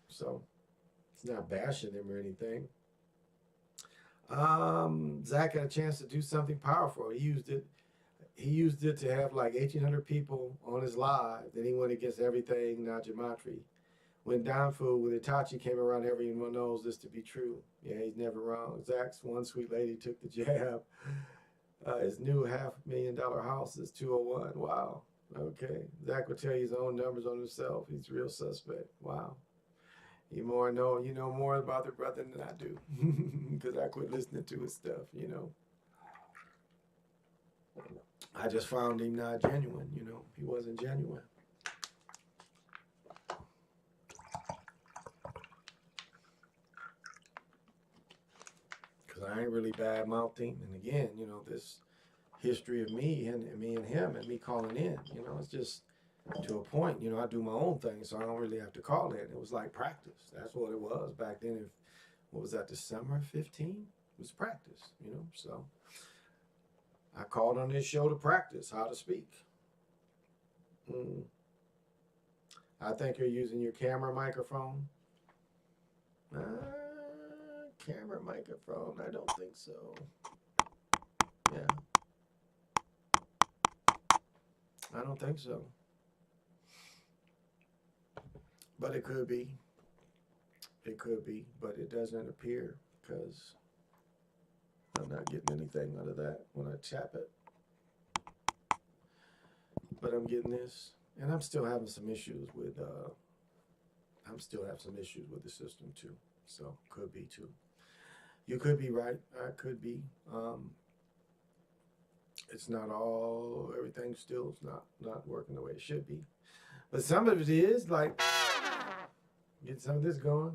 A: So it's not bashing them or anything. Zach had a chance to do something powerful. He used it to have like 1,800 people on his live. Then he went against everything, Najamatri. When Danfu with Itachi came around, everyone knows this to be true. Yeah, he's never wrong. Zach's one sweet lady took the jab. His new $500,000 house is 201. Wow. Okay. Zach will tell you his own numbers on himself. He's a real suspect. Wow. You know more about the brother than I do. Because I quit listening to his stuff, you know. I just found him not genuine, you know. He wasn't genuine. Because I ain't really bad mouthing. And again, you know, this history of me and him and me calling in, you know, it's just to a point. You know, I do my own thing, so I don't really have to call in. It was like practice. That's what it was back then. What was that, December 15? It was practice, you know. So I called on this show to practice how to speak. I think you're using your camera microphone. Camera microphone, I don't think so. Yeah. I don't think so. But it could be. It could be, but it doesn't appear because I'm not getting anything out of that when I tap it. But I'm getting this, and I'm still having some issues with. I'm still having some issues with the system too. So could be too. You could be right. I could be. It's not all. Everything still is not working the way it should be. But some of it is like. Get some of this going.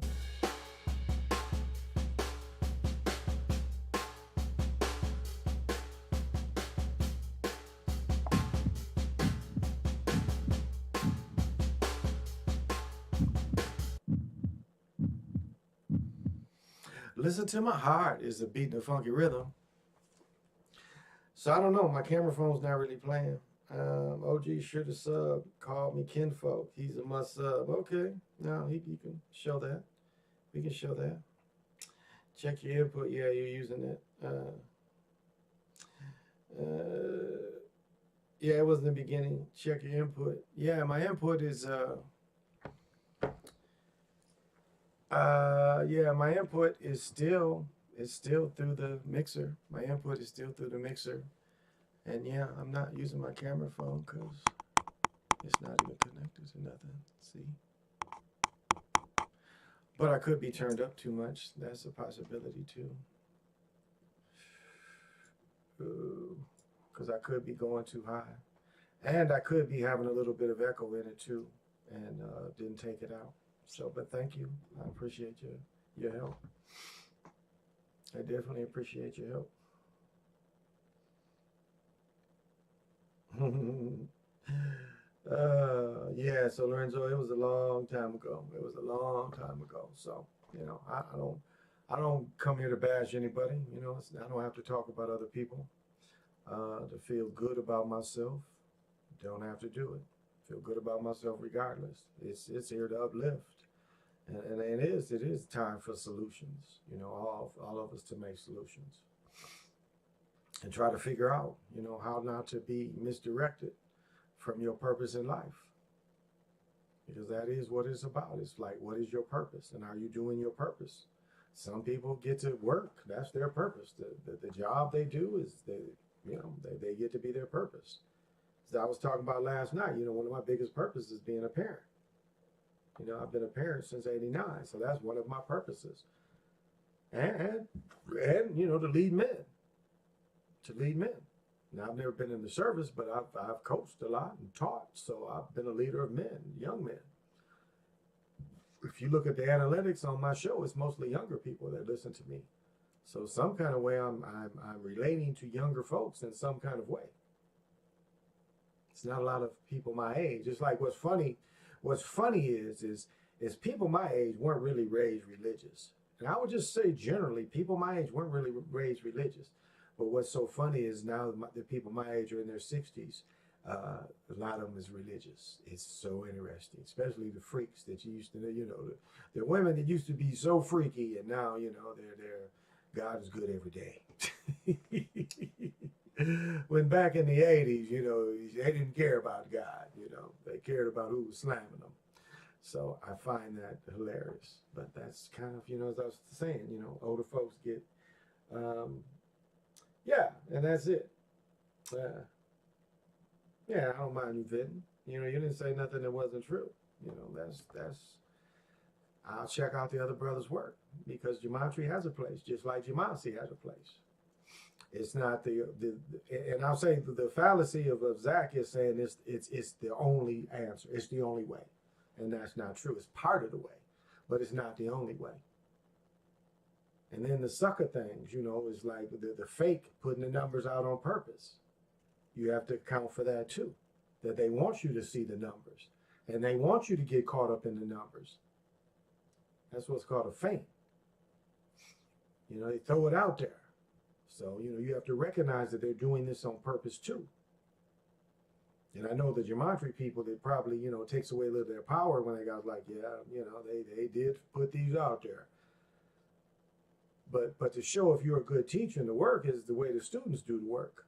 A: Listen to my heart is the beat and the funky rhythm. So I don't know. My camera phone's not really playing. OG sure to sub. Call me kinfolk. He's a must sub. Okay. No, you can show that. We can show that. Check your input. Yeah, you're using it. Yeah, it was in the beginning. Check your input. Yeah, my input is Yeah, my input is still through the mixer. My input is still through the mixer. And yeah, I'm not using my camera phone because it's not even connected to nothing. See? But I could be turned up too much. That's a possibility too. Because I could be going too high. And I could be having a little bit of echo in it too. And didn't take it out. So, but thank you. I appreciate your help. I definitely appreciate your help. Yeah, so Lorenzo, it was a long time ago. It was a long time ago. So, I don't come here to bash anybody. I don't have to talk about other people. To feel good about myself, don't have to do it. Feel good about myself regardless. It's here to uplift, and it is time for solutions. All of us to make solutions and try to figure out how not to be misdirected from your purpose in life, because that is what it's about. It's like, what is your purpose, and are you doing your purpose? Some people get to work; that's their purpose. The job they do is they get to be their purpose. As I was talking about last night, one of my biggest purposes is being a parent. I've been a parent since '89, so that's one of my purposes. And to lead men, to lead men. Now, I've never been in the service, but I've coached a lot and taught, so I've been a leader of men, young men. If you look at the analytics on my show, it's mostly younger people that listen to me. So some kind of way I'm relating to younger folks in some kind of way. It's not a lot of people my age. It's like what's funny is people my age weren't really raised religious. And I would just say generally, people my age weren't really raised religious. But what's so funny is now the people my age are in their 60s. A lot of them is religious. It's so interesting, especially the freaks that you used to know. The women that used to be so freaky, and now they're God is good every day. When back in the 80s, they didn't care about God. They cared about who was slamming them. So I find that hilarious. But that's kind of, as I was saying, older folks get, yeah, and that's it. Uh, yeah, I don't mind you fitting. You didn't say nothing that wasn't true. That's. I'll check out the other brothers' work because gematria has a place, just like Jamasi has a place. It's not and I'll say the fallacy of Zach is saying it's the only answer. It's the only way, and that's not true. It's part of the way, but it's not the only way. And then the sucker things, is like the fake putting the numbers out on purpose. You have to account for that too, that they want you to see the numbers, and they want you to get caught up in the numbers. That's what's called a feint. They throw it out there. So, you have to recognize that they're doing this on purpose too. And I know the gematria people, that probably, takes away a little of their power when they got like, yeah, they did put these out there. But to show if you're a good teacher and the work is the way the students do the work.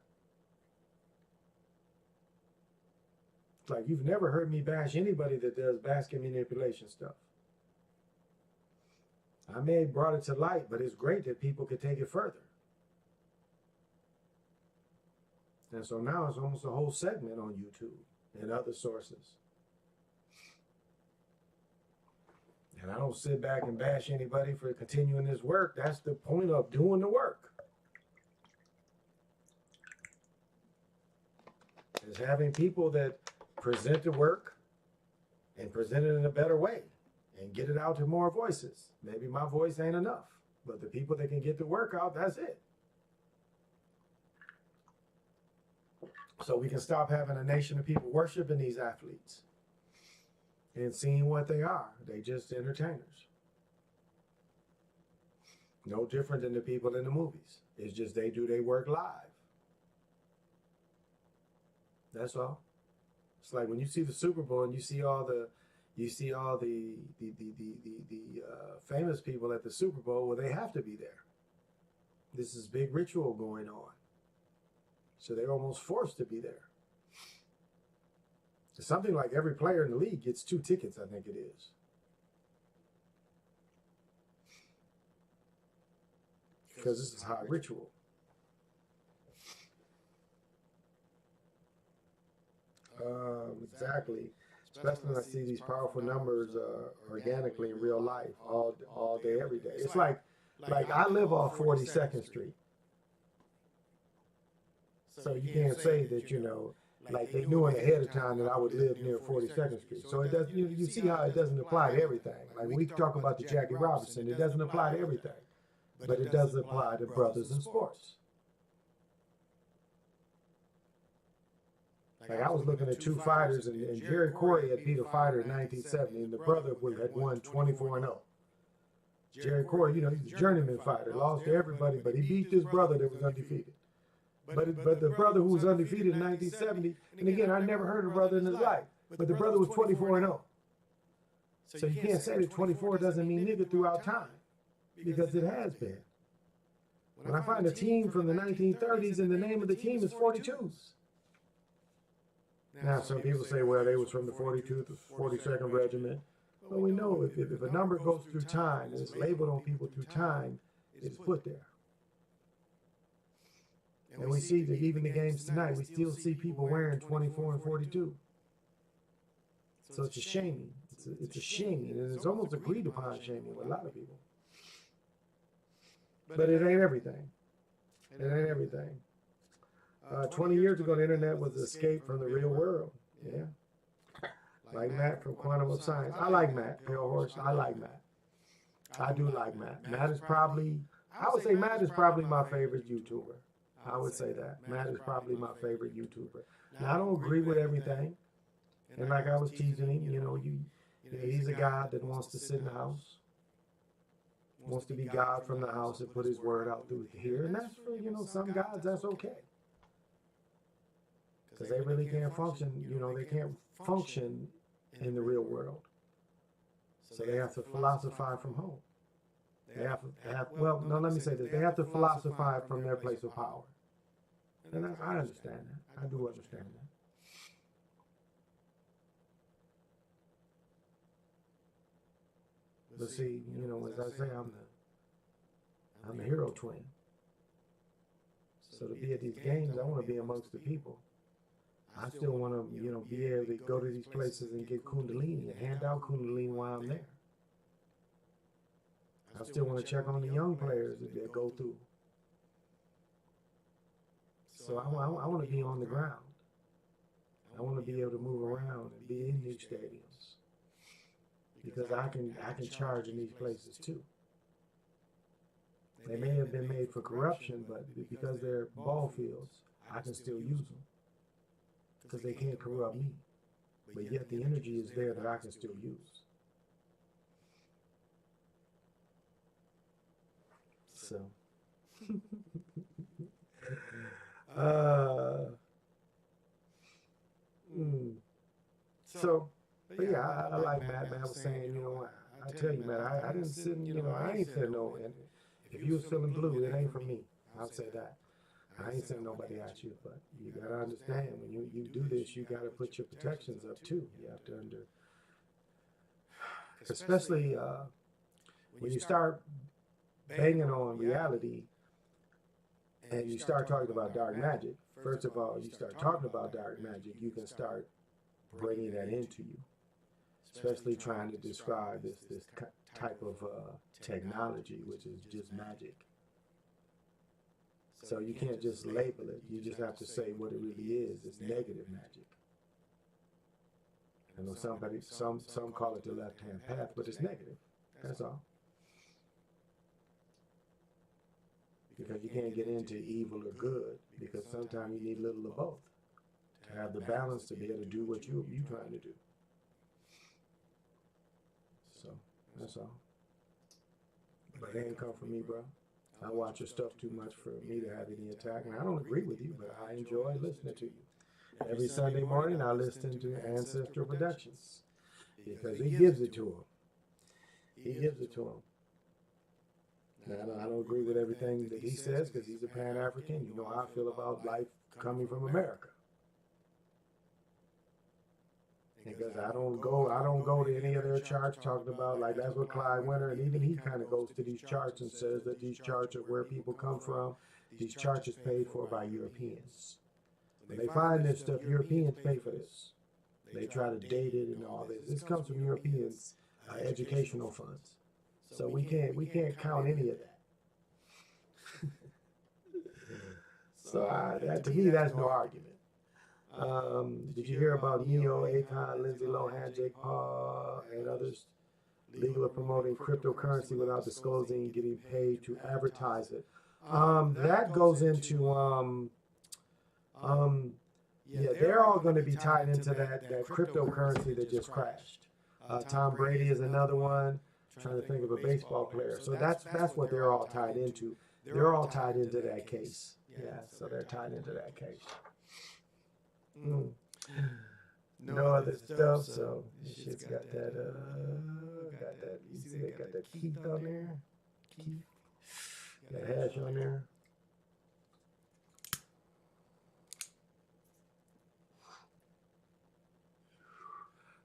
A: It's like you've never heard me bash anybody that does basket manipulation stuff. I may have brought it to light, but it's great that people could take it further. And so now it's almost a whole segment on YouTube and other sources. And I don't sit back and bash anybody for continuing this work. That's the point of doing the work. Is having people that present the work and present it in a better way and get it out to more voices. Maybe my voice ain't enough, but the people that can get the work out, that's it. So we can stop having a nation of people worshiping these athletes and seeing what they are. They just entertainers. No different than the people in the movies. It's just they do their work live. That's all. It's like when you see the Super Bowl and you see all the famous people at the Super Bowl. Well, they have to be there. This is big ritual going on. So they're almost forced to be there. It's something like every player in the league gets 2 tickets, I think it is. because this is high ritual. Exactly. Especially when I see these powerful numbers organically in real life, all day, every day. It's like I live off 42nd Street, so you can't say that like they knew ahead of time that I would live near 42nd Street. So it does. You see how it doesn't apply to everything. Like we talk about the Jackie Robinson, it doesn't apply to everything, but it does apply to brothers in sports. Like I was looking at two fighters, and Jerry Corey had beat a fighter in 1970, and the brother had won 24-0. Jerry Corey, he's a journeyman fighter, lost to everybody, but he beat this brother that was undefeated. But the brother who was undefeated in 1970, and again, I never heard of a brother in his life, but the brother was 24-0. So you can't say that 24 doesn't mean nigga throughout time, because it has been. When I find a team from the 1930s and the name of the team is 42s. Now, some people say, well, they was from the 42th, 42nd Regiment. Well, we know if a number goes through time and it's labeled on people through time, it's put there. And we see that even the games tonight, we still see people wearing 24 and 42. So it's a shame. It's a shame, and it's almost agreed upon shaming with a lot of people. But it ain't everything. It ain't everything. 20 years ago, the internet was an escape from the real world. Yeah. Like Matt from Quantum of Science. I like Matt, Pale Horse. I like Matt. I do like Matt. Matt is probably, I would say Matt is probably my favorite YouTuber. I would say that. Matt is probably my favorite YouTuber. Now, I don't agree with everything. And like I was teasing him, he's a God that wants to sit in the house. Wants to be God from the house and put his word out through here. And that's for, some gods, that's okay. Because they really can't function, they can't function in the real world. So they have to philosophize from home. They have let me say this. They have to philosophize from their place of power. And I understand that. I do understand that. But see, as I say, I'm the hero twin. So to be at these games, I want to be amongst the people. I still want to, be able to go to these places and get Kundalini and hand out Kundalini while I'm there. I still want to check on the young players that go through. So I want to be on the ground. I want to be able to move around and be in these stadiums, because I can charge in these places too. They may have been made for corruption, but because they're ball fields, I can still use them. Because they can't corrupt me. But yet the energy is there that I can still use. So. But yeah, I like Matt. Matt was saying, I tell you, Matt, I didn't sit, I ain't said no. And if you was feeling blue, it ain't for me. I'll say that. I ain't saying nobody at you, but you got to understand, when you do this, you got to put your protections up too. You have to especially when you start banging on reality and you start talking about dark magic. First of all, you start talking about dark magic, you can start bringing that into you, especially trying to describe this type of technology, which is just magic. So you can't just label it. You just have to say what it really is. It's negative magic. I know some call it the left-hand path, but it's negative. That's all. Because you can't get into evil or good, because sometimes you need a little of both to have the balance to be able to do what you're trying to do. So that's all. But it ain't come from me, bro. I watch your stuff too much for me to have any attack. And I don't agree with you, but I enjoy listening to you. Every Sunday morning, I listen to Ancestral Productions because he gives it to him. He gives it to him. Now, I don't agree with everything that he says because he's a Pan-African. You know how I feel about life coming from America. because I don't go to any of their charts talking about, like, that's what Clyde Winter, and even he kind of goes to these charts and says that these charts are where people come from. These charts is paid for by Europeans. When they find this stuff, Europeans pay for this. They try to date it and all this. This comes from Europeans' educational funds. So we can't count any of that. So that, to me, that's no argument. Did you hear about Neo, Akon, Lindsay Lohan, Jake Paul, and others legal of promoting cryptocurrency without disclosing getting paid to advertise it? That goes into yeah, they're all going to be tied into that cryptocurrency that just crashed. Tom Brady is another one. I'm trying to think of a baseball player. So that's what they're all tied into. They're all tied into that case. Yeah, so they're tied into that case. No other stuff. So this shit's got that. You see, they got that Keith on there. Keith. Got hash on there.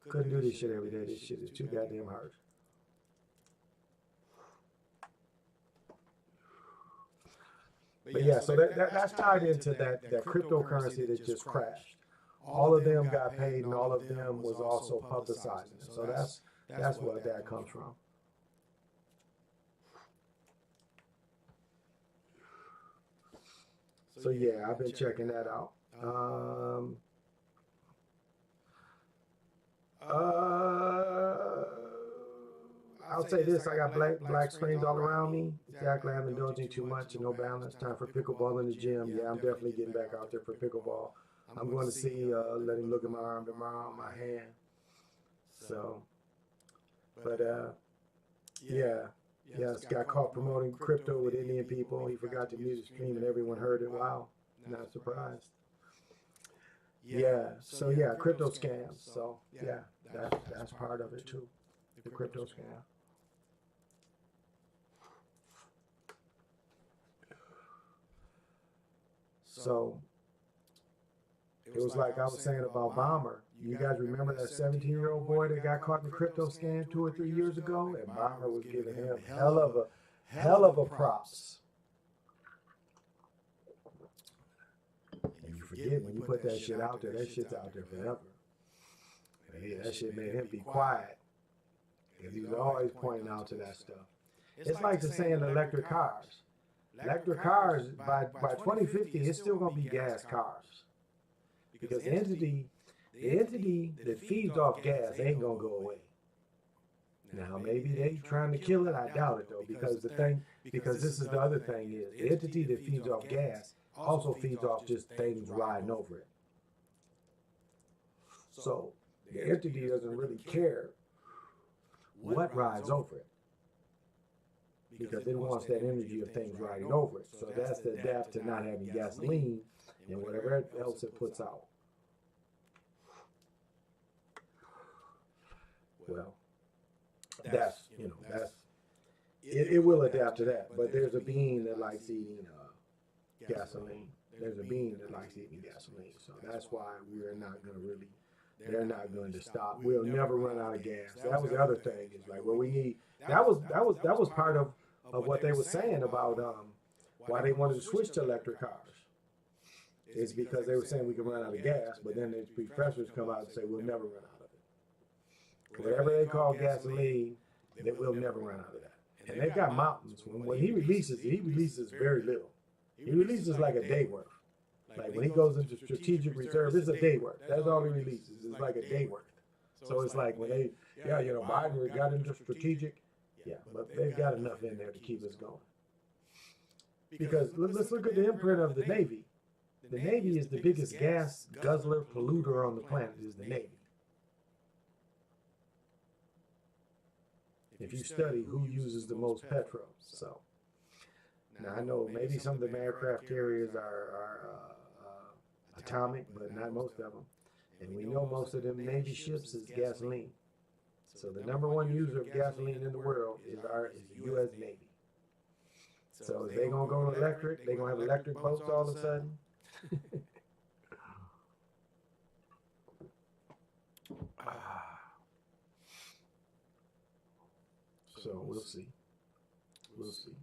A: Couldn't do this shit every day. This shit is too goddamn hard. But yeah, so that's tied into that cryptocurrency that just crashed. All of them got paid, and all of them was also publicizing it. So that's where that comes from. So yeah, I've been checking that out. I'll say this: I got black screens all around me. Exactly, I'm indulging too much and no balance. Time for pickleball in the gym. Yeah, I'm definitely getting back out there for pickleball. I'm going to see, let him look at my arm tomorrow, my hand. So, but yes, got caught promoting crypto with Indian people. He forgot to mute his stream and everyone heard it. Wow, not surprised. Yeah, so yeah, crypto scams. So yeah, that's part of it too, the crypto scam. So it was like I was saying about Bomber. You guys remember that 17-year-old boy that got caught in the crypto scam 2 or 3 years ago? And Bomber was giving him hell of a props. And you forget when you put that shit out there, that shit's out there forever. And yeah, that shit made him be quiet. Because he was always pointing out to that stuff. It's like the saying electric cars. Electric cars, by 2050, it's still going to be gas cars. Because the entity that feeds off gas ain't going to go away. Now, maybe they trying to kill it. I doubt it, though, because this is the other thing is, the entity that feeds off gas also feeds off just things riding over it. So, the entity doesn't really care what rides over it, because it wants that energy of things riding over it. So that's to adapt to not having gasoline and whatever else it puts out. Well, it will adapt to that. But there's a being that likes eating gasoline. There's a being that likes eating gasoline. So that's why they're not going to stop. We'll never run out of gas. That was the other thing. It's like, well, we need, that was part of what they were saying about why they wanted to switch to electric cars. It's because they were saying we can run out of gas, but then the professors come out and say we'll never run out of it. Whatever they call gasoline, they will never run out of that. And they've got mountains. When he releases very little. He releases like a day worth. Like when he goes into strategic reserve, it's a day worth. That's all he releases. It's like a day worth. So it's like when they, Biden got into strategic, but they've got enough in there to keep us going. Because let's look at the imprint of the Navy. The Navy is the biggest gas guzzler, polluter on the planet, is the Navy. If you study who uses the most petrol. So now I know maybe some of the aircraft carriers are atomic, but not most of them. And we know most of them Navy ships is gasoline. So the #1 user of gasoline in the world is the U.S. Navy. So if they're going to go to electric, they're going to have electric boats all of a sudden. So we'll see. We'll see.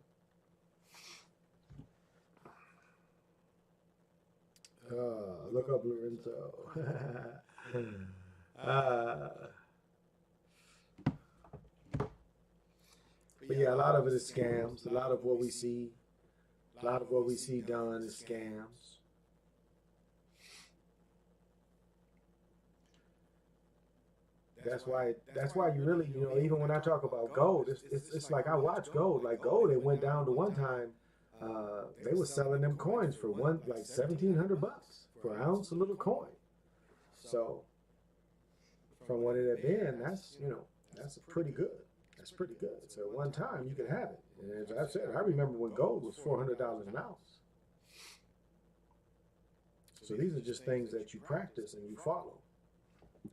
A: Look up Lorenzo. But yeah, a lot of it is scams. A lot of what we see, done is scams. That's why you really, even when I talk about gold, it's like I watch gold. Like gold, it went down to one time. They were selling them coins for like $1,700 for an ounce of little coin. So from what it had been, that's pretty good. That's pretty good. So at one time you could have it. And as I said, I remember when gold was $400 an ounce. So these are just things that you practice and you follow.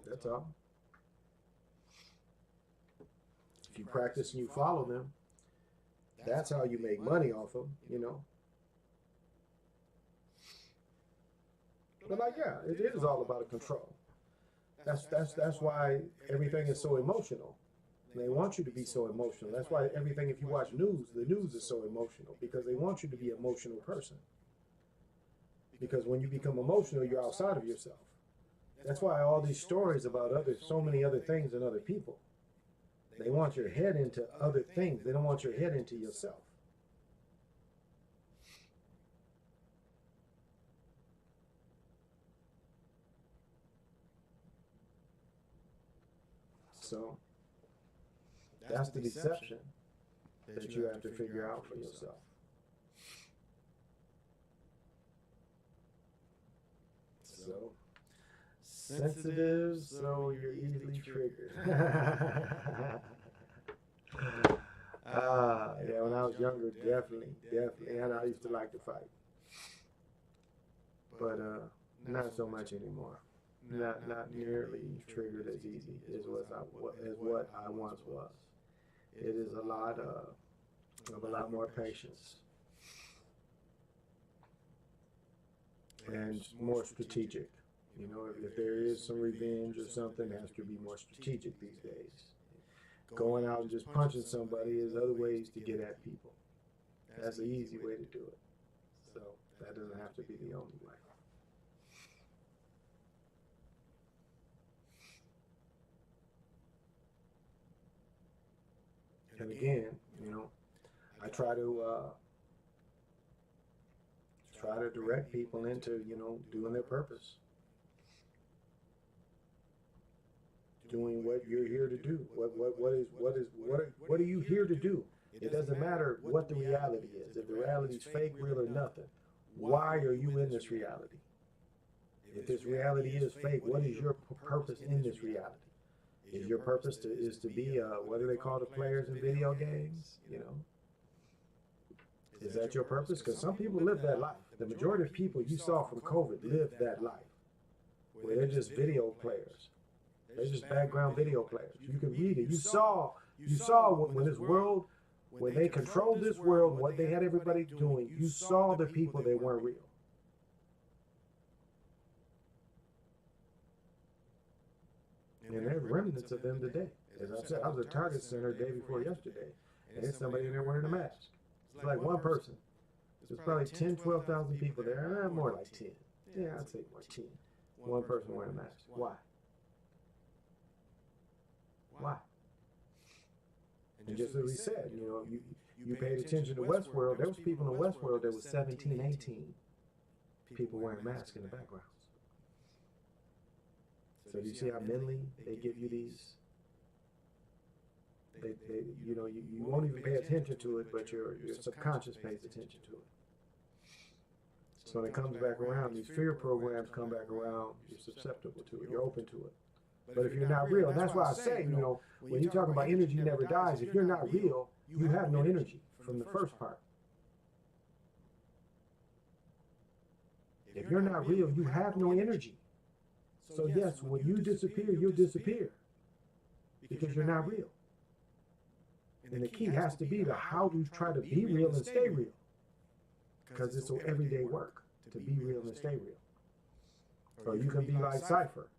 A: That's all. If you practice and you follow them, that's how you make money off them, But like, yeah, it is all about control. That's why everything is so emotional. They want you to be so emotional. That's why everything, if you watch news, the news is so emotional, because they want you to be an emotional person. Because when you become emotional, you're outside of yourself. That's why all these stories about so many other things and other people. They want your head into other things. They don't want your head into yourself. So that's the deception that you have to figure out for yourself. So sensitive, so you're easily triggered. Yeah, when I was younger, definitely, and I used to like to fight, but not so much anymore. Not nearly triggered as easy as what I once was. It is a lot more patience and more strategic. If there is some revenge or something, it has to be more strategic these days. Going out and just punching somebody is other ways to get at people. That's the easy way to do it. So that doesn't have to be the only way. And again, I try to direct people into, doing their purpose. Doing what you're here to do. What are you here to do? It doesn't matter what the reality is. If the reality is fake, real, or nothing, why are you in this reality? If this reality is fake, what is your purpose in this reality? Is your purpose to be what do they call the players in video games? Is that your purpose? Because some people live that life. The majority of people you saw from COVID live that life, where they're just video players. They're just background video players. You can read it. You saw when this world, when they controlled this world, what they had everybody doing. You saw the people that weren't real. And there's remnants of them today. As I said, I was at Target Center the day before yesterday, and there's somebody in there wearing a mask. It's like one person. There's probably 10, 12,000 people there. More like 10. Yeah, I'd say more 10. One person wearing a mask. Why? Why? And just as we said, you paid attention to Westworld. There was people in Westworld that was 17, 18 people wearing masks in the background. So do you see how mentally they give you these? You won't even pay attention to it, but your subconscious pays attention to it. So when it comes back around, these fear programs come back around, you're susceptible to it, you're open to it. But if you're not real, and that's why I say, when you're talking about energy never dies, if you're not real, you have no energy from the first part. If you're not real, you have no energy. So yes, when you disappear, you'll disappear because you're not real. And the key has to be to how to try to be real and stay real, because it's an everyday work to be real and stay real. Or you can be like Cypher,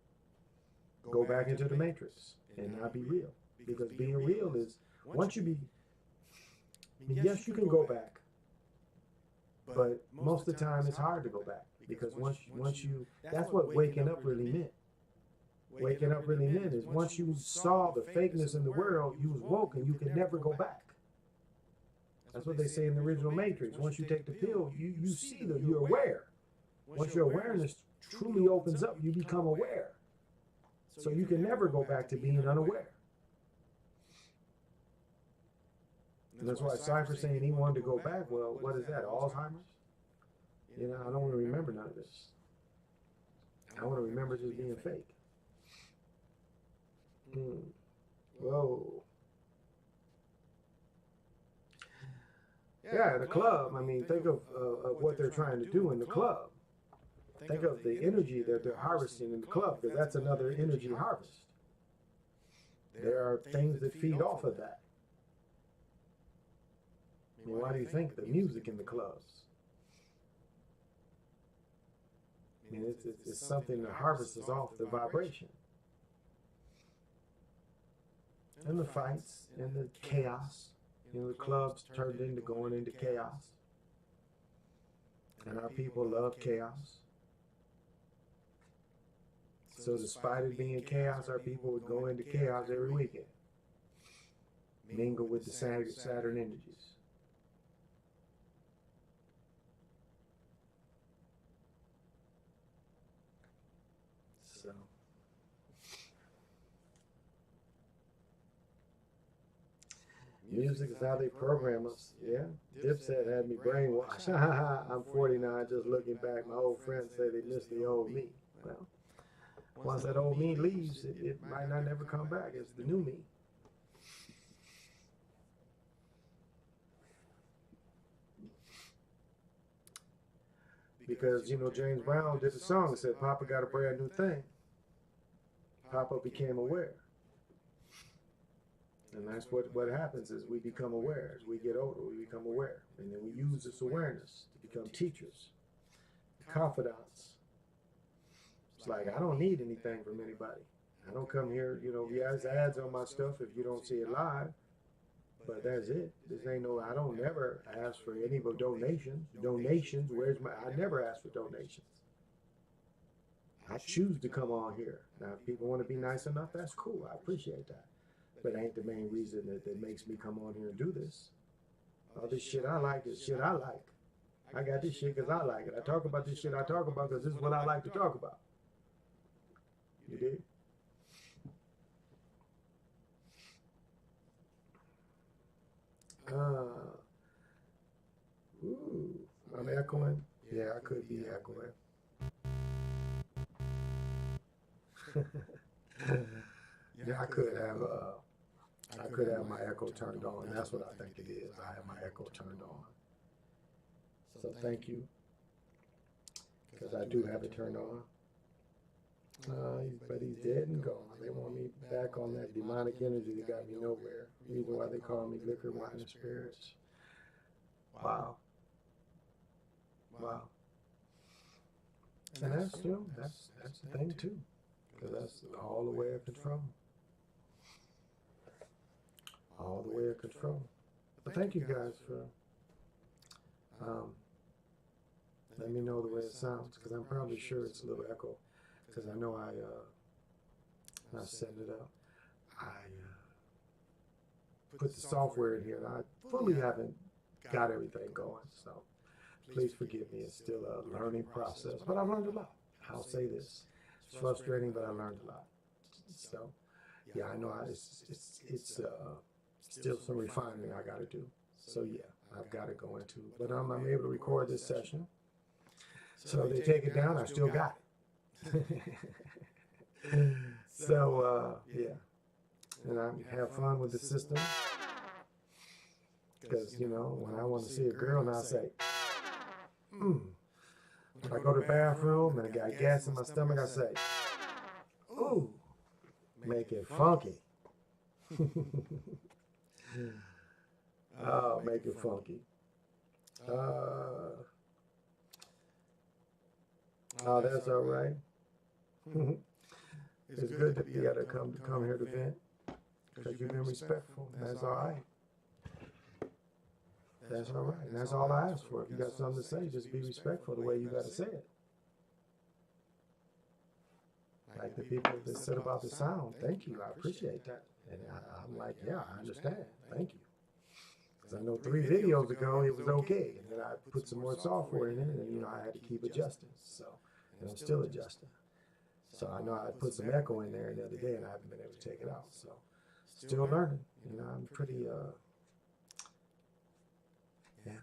A: go back into the matrix and not be real, because being real is once you be, yes, you can go back, but most of the time it's hard to go back because once you, that's what waking up really meant. Waking up really meant is once you saw the fakeness in the world, you was woke and you can never go back. That's what they say in the original Matrix. Once you take the pill, you see that you're aware. Once your awareness truly opens up, you become aware. So you can never go back to being unaware. And that's why Cypher saying he wanted to go back. Well, what is that? Alzheimer's? You know, I don't want to remember none of this. I want to remember just being fake. Whoa. Yeah, the club. I mean, think of what they're trying to do in the club. Think of the energy that they're harvesting in the club, because that's another energy harvest. There are things that feed off of that. I mean, why do you think the music in the clubs? I mean, it's something that harvests off the vibration. And the fights and the chaos. You know, the clubs turned into going into chaos. And our people love chaos. So despite it being chaos, our people would go into chaos every weekend. Mingle with the Saturn energies. So. Music is how they program us. Yeah. Dipset had me brainwashed. I'm 49, just looking back. My old friends say they miss the old me. Well, once that old me leaves, it might not never come back. It's the new me. Because, you know, James Brown did a song that said, Papa got a brand new thing. Papa became aware. And that's what happens is we become aware. As we get older, we become aware. And then we use this awareness to become teachers, confidants. It's like, I don't need anything from anybody. I don't come here, you know, there's ads on my stuff if you don't see it live. But that's it. This ain't no, I don't never ask for any donations. Donations, I never ask for donations. I choose to come on here. Now, if people want to be nice enough, that's cool. I appreciate that. But it ain't the main reason that makes me come on here and do this. All this shit I like is shit I like. I got this shit because I like it. I talk about this shit I talk about because this is what I like to talk about. You dig? Ooh, I'm echoing. Yeah, I could be echoing. Yeah, I could have my echo turned on. That's what I think it is. I have my echo turned on. So thank you, because I do have it turned on. But he's dead and gone. They want me back on that demonic energy that got me nowhere. Reason why they call me liquor, wine, and spirits. Wow. Wow. And that's, you know, that's the thing too, because that's all the way of control. All the way of control. But thank you guys for letting me know the way it sounds, because I'm probably sure it's a little echo, because I know I set it up. I put the software in here, and I fully haven't got everything going, so please forgive me. It's still a learning process, but I've learned a lot. I'll say this. It's frustrating, but I learned a lot. So, yeah, I know it's still some refining I got to do. So, yeah, I've got to go into, but I'm able to record this session. So if they take it down, I still got it. So, yeah. And I have fun with the system. Because, you know, when I want to see a girl, and I say, When I go to the bathroom and I got gas in my stomach, I say, ooh, make it funky. Oh, make it funky. Oh, that's all right. It's good to be able to come here to vent, because you've been respectful. That's all right. That's all right. And that's all I ask for. If you got something to say, just be respectful the way you got to say it. Like the people that said about the sound, thank you. I appreciate that. And I'm like, yeah, I understand. Thank you. Because I know 3 videos ago it was okay. And then I put some more software in it, and you know, I had to keep adjusting. So, and I'm still adjusting. So I know I put some echo in there the other day, and I haven't been able to take it out. So still learning. You know, I'm pretty yeah.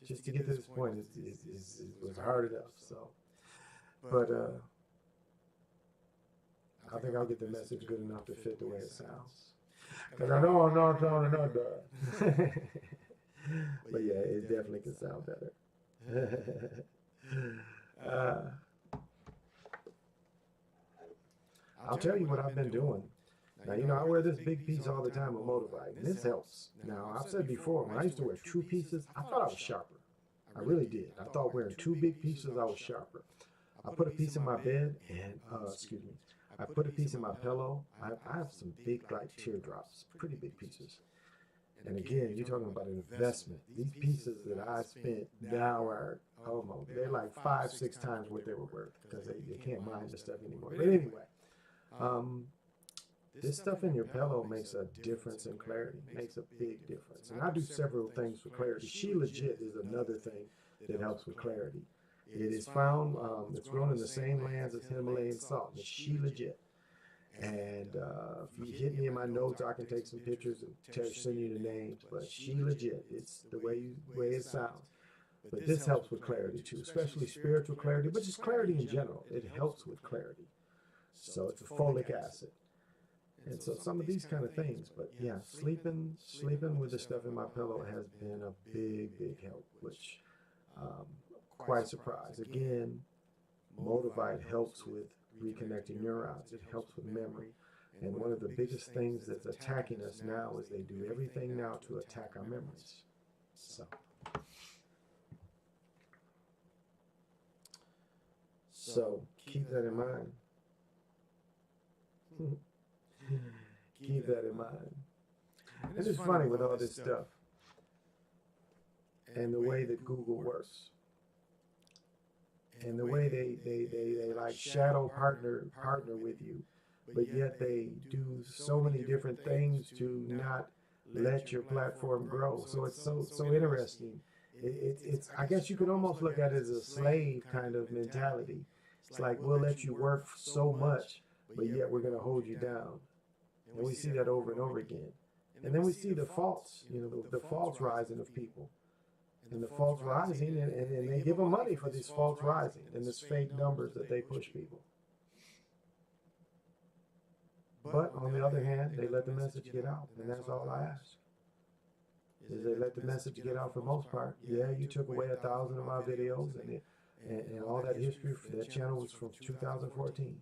A: Just to get to this point it was hard enough. So, but I think I'll get the message good enough to fit the way it sounds. Because I know I'm not sounding that bad. But yeah, it definitely can sound better. I'll tell you what I've been doing. Now, you know, I wear this big piece all the time with Motivite, and this helps. Now, I've said before, when I used to wear 2 pieces, I thought I was sharper. I really did. I thought wearing 2 big pieces, I was sharper. I put a piece in my bed, and, excuse me, I put a piece in my pillow. I have some big, like, teardrops, pretty big pieces. And again, you're talking about an investment. These pieces that I spent now are, oh my, they're like 5, 6 times what they were worth, because they can't mine the stuff anymore. But anyway, this stuff in your pillow makes a difference in clarity, makes a big difference. And I do several things for clarity. She Legit is another thing that helps with clarity. It is found, it's grown in the same lands as Himalayan salt. It's She Legit. And if you hit me in my notes, I can take some pictures and send you the names. But She Legit, it's the way it sounds. But this helps with clarity too, especially spiritual clarity, but just clarity in general. It helps with clarity. So it's a folic acid. And so some of these kind of things, but yeah, sleeping with the stuff in my pillow has been a big, big help, which quite surprised. Again, Motivite helps with reconnecting neurons. It helps with memory. And one of the biggest things that's attacking us now is they do everything now to attack our memories. So keep that in mind. Keep that in mind. And it's funny with all this stuff and the way that Google works and the way they like shadow partner with you, but yet they do so many different things to not let your platform grow. So it's so interesting. It's I guess you could almost look at it as a slave kind of mentality. It's like, we'll let you work so much, but yet we're going to hold you down. And we see that over and over again. And then we see the false, you know, the false rising of people. And the false rising, and they give them money for these false rising and this fake numbers that they push people. But on the other hand, they let the message get out. And that's all I ask. Is they let the message get out for the most part. Yeah, you took away 1,000 of my videos, and all that history for that channel was from 2014.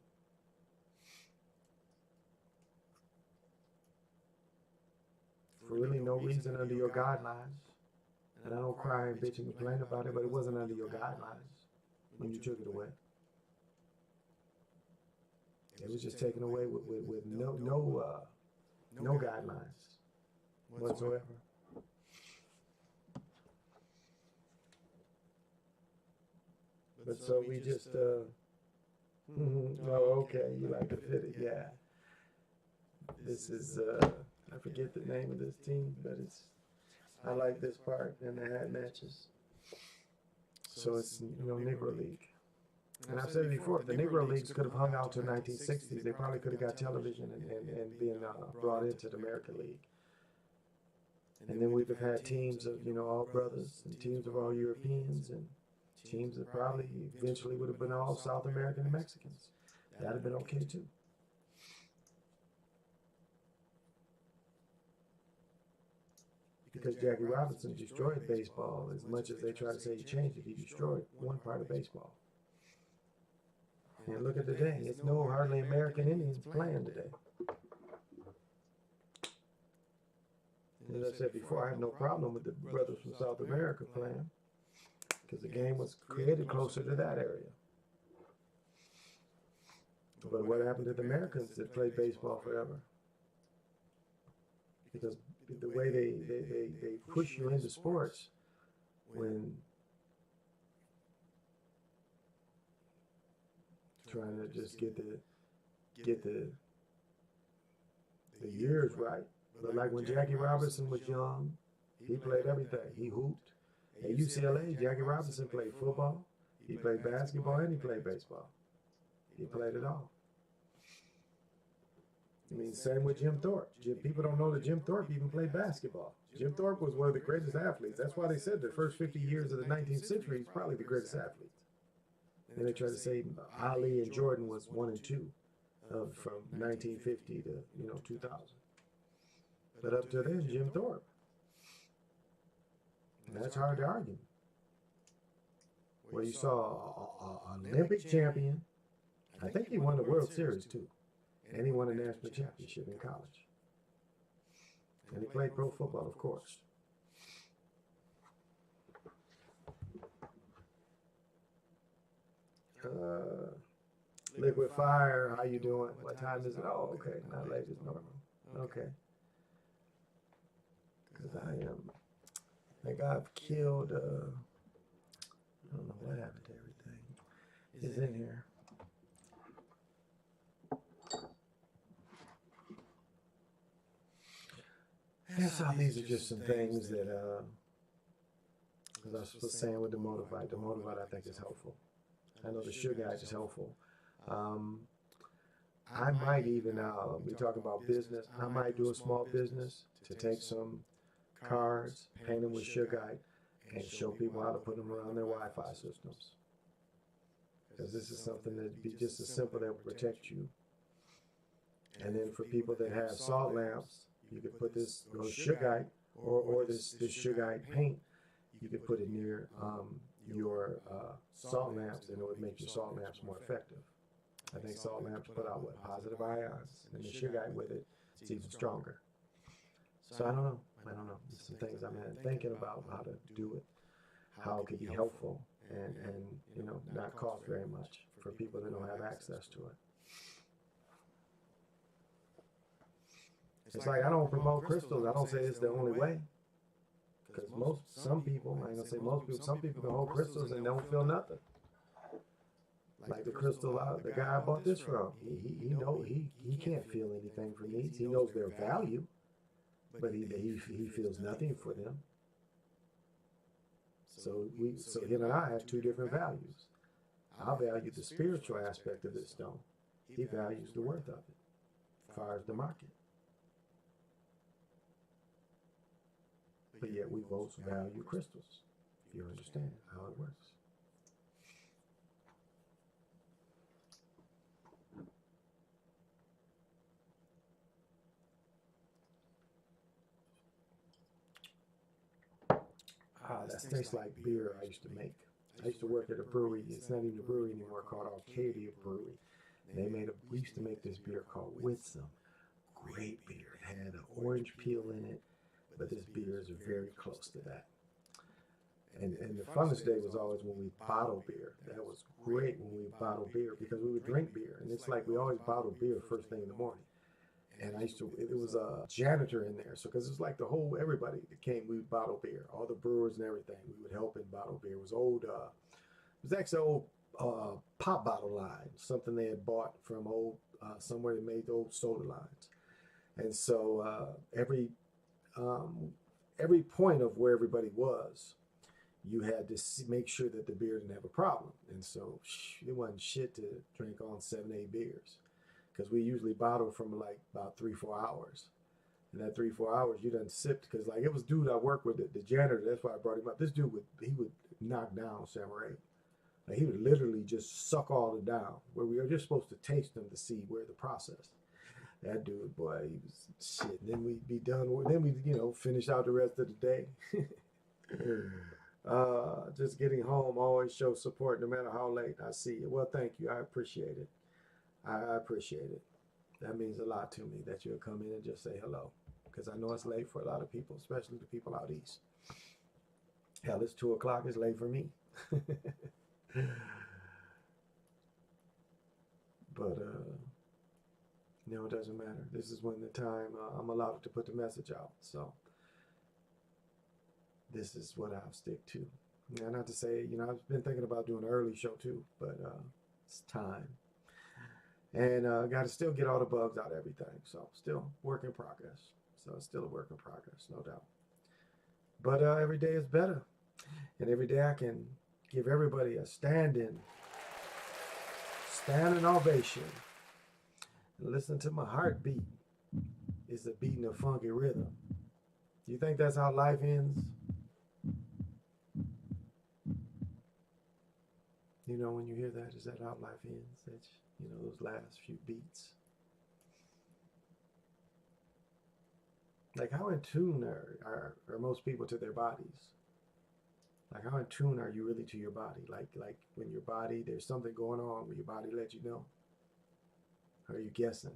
A: For really no reason under your guidelines. And I don't cry and bitch and complain about it, but it wasn't under your guidelines when you took it away. It was just taken away with no guidelines whatsoever. But so we just, oh, okay, you like to fit it, yeah. This is, I forget the name of this team, but I like this part, and the hat matches. So it's, you know, Negro League. And I've said it before, if the Negro Leagues could have hung out to the 1960s, they probably could have got television and been brought into the American League. And then we'd have had teams of, you know, all brothers, and teams of all Europeans, and teams that probably eventually would have been all South American and Mexicans. That'd have been okay too. Because Jackie Robinson destroyed baseball as much as they try to say he changed it. He destroyed one part of baseball. And look at today. It's no hardly American Indians playing today. As I said before, I have no problem with the brothers from South America playing, because the game was created closer to that area. But what happened to the Americans that played baseball forever? because the way they push you into sports when trying to just get the years right. But like when Jackie Robinson was young, he played everything. He hooped. At UCLA, Jackie Robinson played football, he played basketball, and he played baseball. He played it all. I mean, same with Jim Thorpe. People don't know that Jim Thorpe even played basketball. Jim Thorpe was one of the greatest athletes. That's why they said the first 50 years of the 19th century, he's probably the greatest athlete. And they try to say Ali and Jordan was 1 and 2 from 1950 to 2000. But up to then, Jim Thorpe. And that's hard to argue. Where you saw an Olympic champion. I think he won the World Series too. And he won a national championship in college. And he played pro football, of course. Liquid Fire, how you doing? What time is it? Oh, okay, not late as normal. Okay. Because I think I've killed, I don't know what happened to everything. It's in here. And so these are just some things that, as I was saying with the Motivite I think is helpful. I know the Sugar Guide is helpful. I might even, we talking about business, I might do a small business to take some cards, paint them with Sugar Guide, and show people how to put them around their Wi-Fi systems. Because this is something that'd be just as simple that will protect you. And then for people that have salt lamps, you could put this Sugar Guide or this Sugar Guide paint. You could put it near your salt lamps, and it would make your salt lamps more effective. I think salt lamps put out positive ions, and the Sugar Guide with it, it's even stronger. So I don't know. There's some things I'm thinking about how to do it, how it could be helpful, and not cost very much for people that don't have access to it. It's like I don't promote crystals. I don't say it's the only way. Because some people, I ain't gonna say most people, some people can hold crystals and don't feel nothing. Like the crystal, the guy I bought this from, he can't feel anything from these. He knows their value, but he feels nothing for them. So him and I have two different values. I value the spiritual aspect of this stone. He values the worth of it, as far as the market. But yet we both value crystals, if you understand how it works. That tastes like beer I used to make. I used to work at a brewery. It's not even a brewery anymore, called Arcadia Brewery. We used to make this beer called Whitsome. Great beer. It had an orange peel in it. But this beer is very close to that. And the funnest day was always when we bottled beer. That was great when we bottled beer because we would drink beer. And it's like we always bottled beer first thing in the morning. And it was a janitor in there. So, because it's like everybody that came, we would bottle beer. All the brewers and everything, we would help in bottle beer. It was actually an old pop bottle line, something they had bought from somewhere that made the old soda lines. And so every point of where everybody was, you had to make sure that the beer didn't have a problem. And so it wasn't shit to drink on 7-8 beers, because we usually bottle from like about 3-4 hours. And that 3-4 hours, you done sipped, because like it was dude I worked with, the janitor, that's why I brought him up. This dude would knock down Samurai. Like he would literally just suck all it down, where we were just supposed to taste them to see where the process. That dude, boy, he was shit. And then we'd be done with, then we'd, finish out the rest of the day. Just getting home, always show support no matter how late I see you. Well, thank you. I appreciate it. I appreciate it. That means a lot to me that you'll come in and just say hello. Because I know it's late for a lot of people, especially the people out east. Hell, it's 2 o'clock. It's late for me. But, You know, it doesn't matter. This is when the time I'm allowed to put the message out. So this is what I'll stick to. Now, not to say, you know, I've been thinking about doing an early show too, but it's time. And got to still get all the bugs out of everything. So still work in progress. So it's still a work in progress, no doubt. But every day is better. And every day I can give everybody a standing ovation. And listen to my heartbeat. It's a beating of funky rhythm. Do you think that's how life ends? You know, when you hear that, is that how life ends? That's, you know, those last few beats. Like, how in tune are most people to their bodies? Like, how in tune are you really to your body? Like when your body, there's something going on, when your body lets you know? Or are you guessing?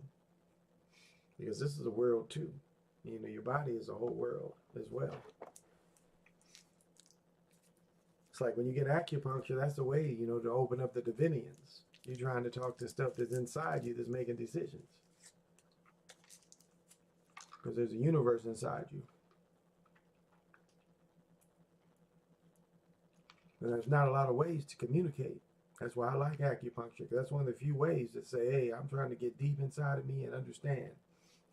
A: Because this is a world too. You know, your body is a whole world as well. It's like when you get acupuncture, that's the way, you know, to open up the Davinians. You're trying to talk to stuff that's inside you that's making decisions. Because there's a universe inside you. And there's not a lot of ways to communicate. That's why I like acupuncture, because that's one of the few ways that say, hey, I'm trying to get deep inside of me and understand.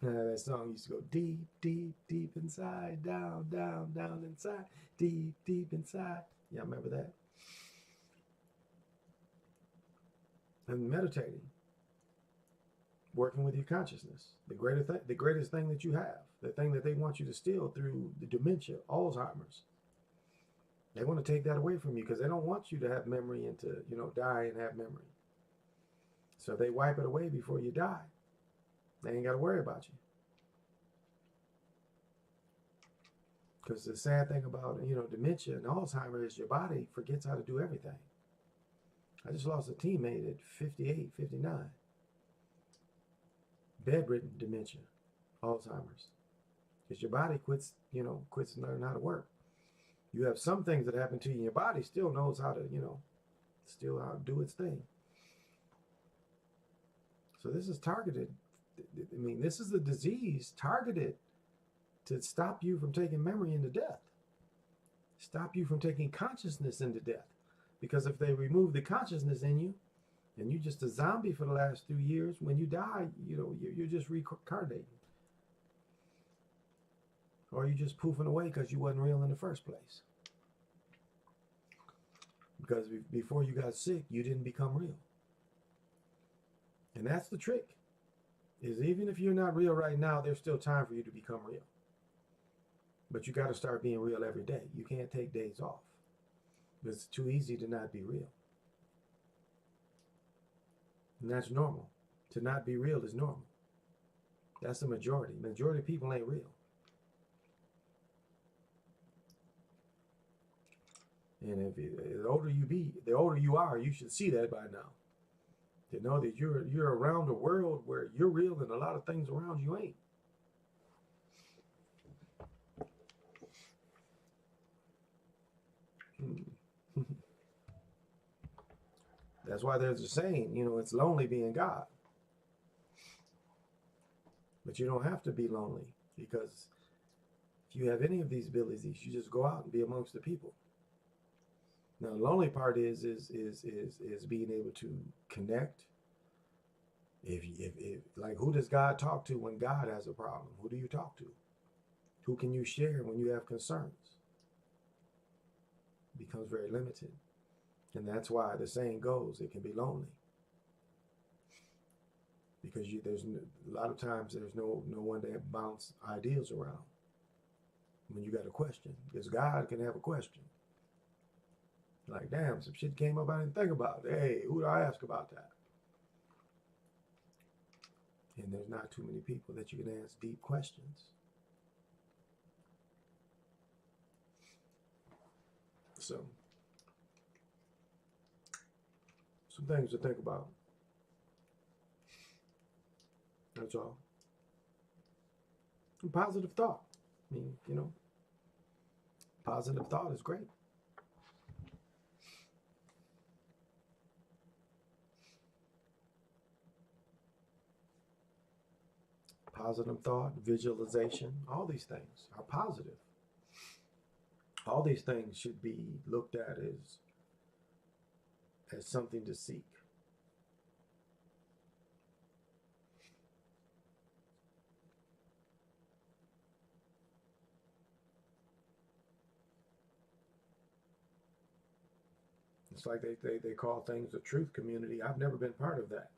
A: That song used to go deep, deep, deep inside, down, down, down inside, deep, deep inside. Yeah, remember that? And meditating, working with your consciousness, the greatest thing that you have, the thing that they want you to steal through the dementia, Alzheimer's. They want to take that away from you because they don't want you to have memory and to, you know, die and have memory. So if they wipe it away before you die, they ain't got to worry about you. Because the sad thing about, you know, dementia and Alzheimer's is your body forgets how to do everything. I just lost a teammate at 58, 59. Bedridden dementia, Alzheimer's. Because your body quits learning how to work. You have some things that happen to you, and your body still knows how to, you know, still how to do its thing. So this is targeted. I mean, this is a disease targeted to stop you from taking memory into death. Stop you from taking consciousness into death. Because if they remove the consciousness in you, and you're just a zombie for the last 2 years, when you die, you know, you're just reincarnating. Or you're just poofing away because you wasn't real in the first place. Because before you got sick, you didn't become real. And that's the trick. Is even if you're not real right now, there's still time for you to become real. But you got to start being real every day. You can't take days off. It's too easy to not be real. And that's normal. To not be real is normal. That's the majority. Majority of people ain't real. And the older you are, you should see that by now. To know that you're around a world where you're real and a lot of things around you ain't. That's why there's a saying, you know, it's lonely being God. But you don't have to be lonely, because if you have any of these abilities, you just go out and be amongst the people. Now, the lonely part is being able to connect. If like, who does God talk to when God has a problem? Who do you talk to? Who can you share when you have concerns? It becomes very limited. And that's why the saying goes, it can be lonely. Because there's a lot of times there's no one to bounce ideas around when you got a question. Because God can have a question. Like, damn, some shit came up I didn't think about. Hey, who do I ask about that? And there's not too many people that you can ask deep questions. So, some things to think about. That's all. And positive thought. I mean, you know, positive thought is great. positive thought, visualization, all these things are positive. All these things should be looked at as something to seek. It's like they call things the truth community. I've never been part of that.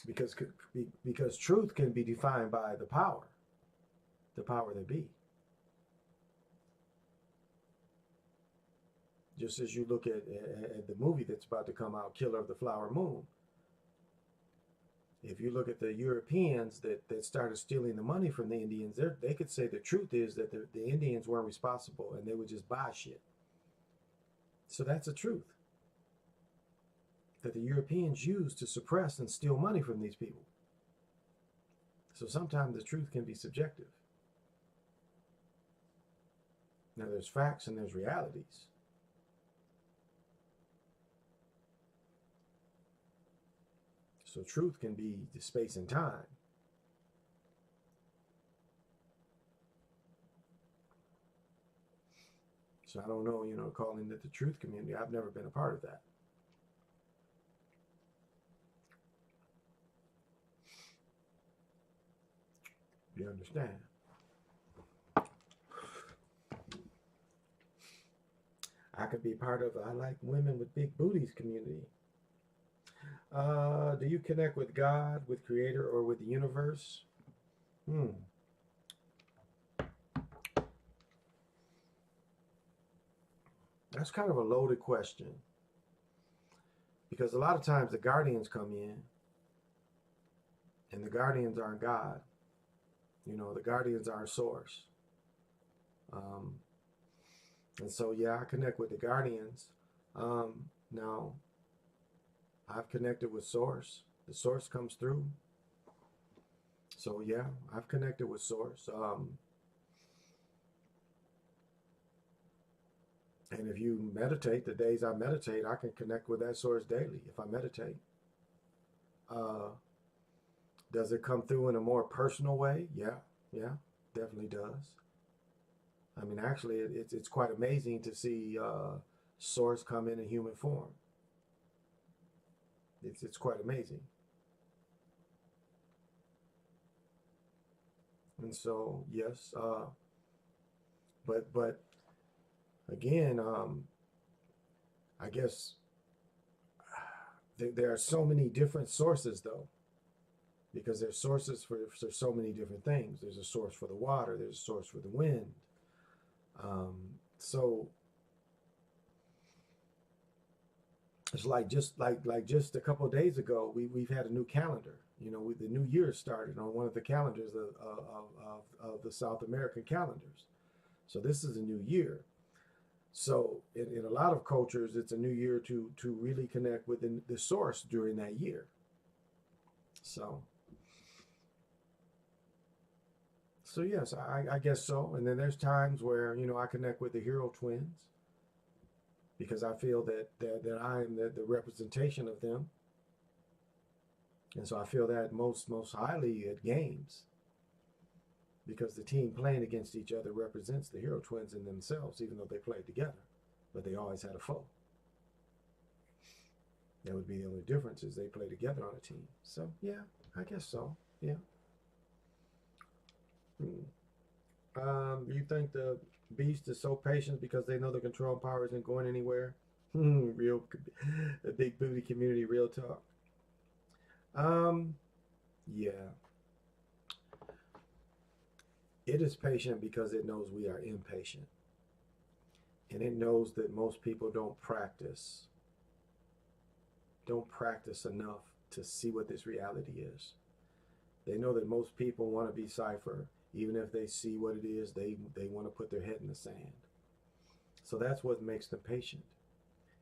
A: Because because truth can be defined by the power that be. Just as you look at the movie that's about to come out, Killer of the Flower Moon. If you look at the Europeans that started stealing the money from the Indians, they could say the truth is that the Indians weren't responsible and they would just buy shit. So that's the truth that the Europeans used to suppress and steal money from these people. So sometimes the truth can be subjective. Now there's facts and there's realities. So truth can be the space and time. So I don't know, calling it the truth community. I've never been a part of that. You understand? I could be part of I like women with big booties community. Do you connect with God, with Creator, or with the universe? That's kind of a loaded question. Because a lot of times the guardians come in, and the guardians aren't God. The guardians are source. And so, yeah, I connect with the guardians. Now, I've connected with source. The source comes through. So, yeah, I've connected with source. And if you meditate, the days I meditate, I can connect with that source daily if I meditate. Does it come through in a more personal way? Yeah, definitely does. I mean, actually, it's quite amazing to see source come in human form. It's quite amazing. And so, yes, but again, I guess there are so many different sources, though, because there's sources for so many different things. There's a source for the water. There's a source for the wind. So it's like just a couple of days ago, we've had a new calendar. The new year started on one of the calendars of the South American calendars. So this is a new year. So in a lot of cultures, it's a new year to really connect with the source during that year. So yes, I guess so. And then there's times where, I connect with the hero twins because I feel that I am the representation of them. And so I feel that most highly at games because the team playing against each other represents the hero twins in themselves, even though they played together, but they always had a foe. That would be the only difference is they play together on a team. So yeah, I guess so. Yeah. You think the beast is so patient because they know the control power isn't going anywhere? Real, a big booty community, real talk. Yeah. It is patient because it knows we are impatient. And it knows that most people don't practice enough to see what this reality is. They know that most people want to be cipher. Even if they see what it is, they want to put their head in the sand. So that's what makes them patient.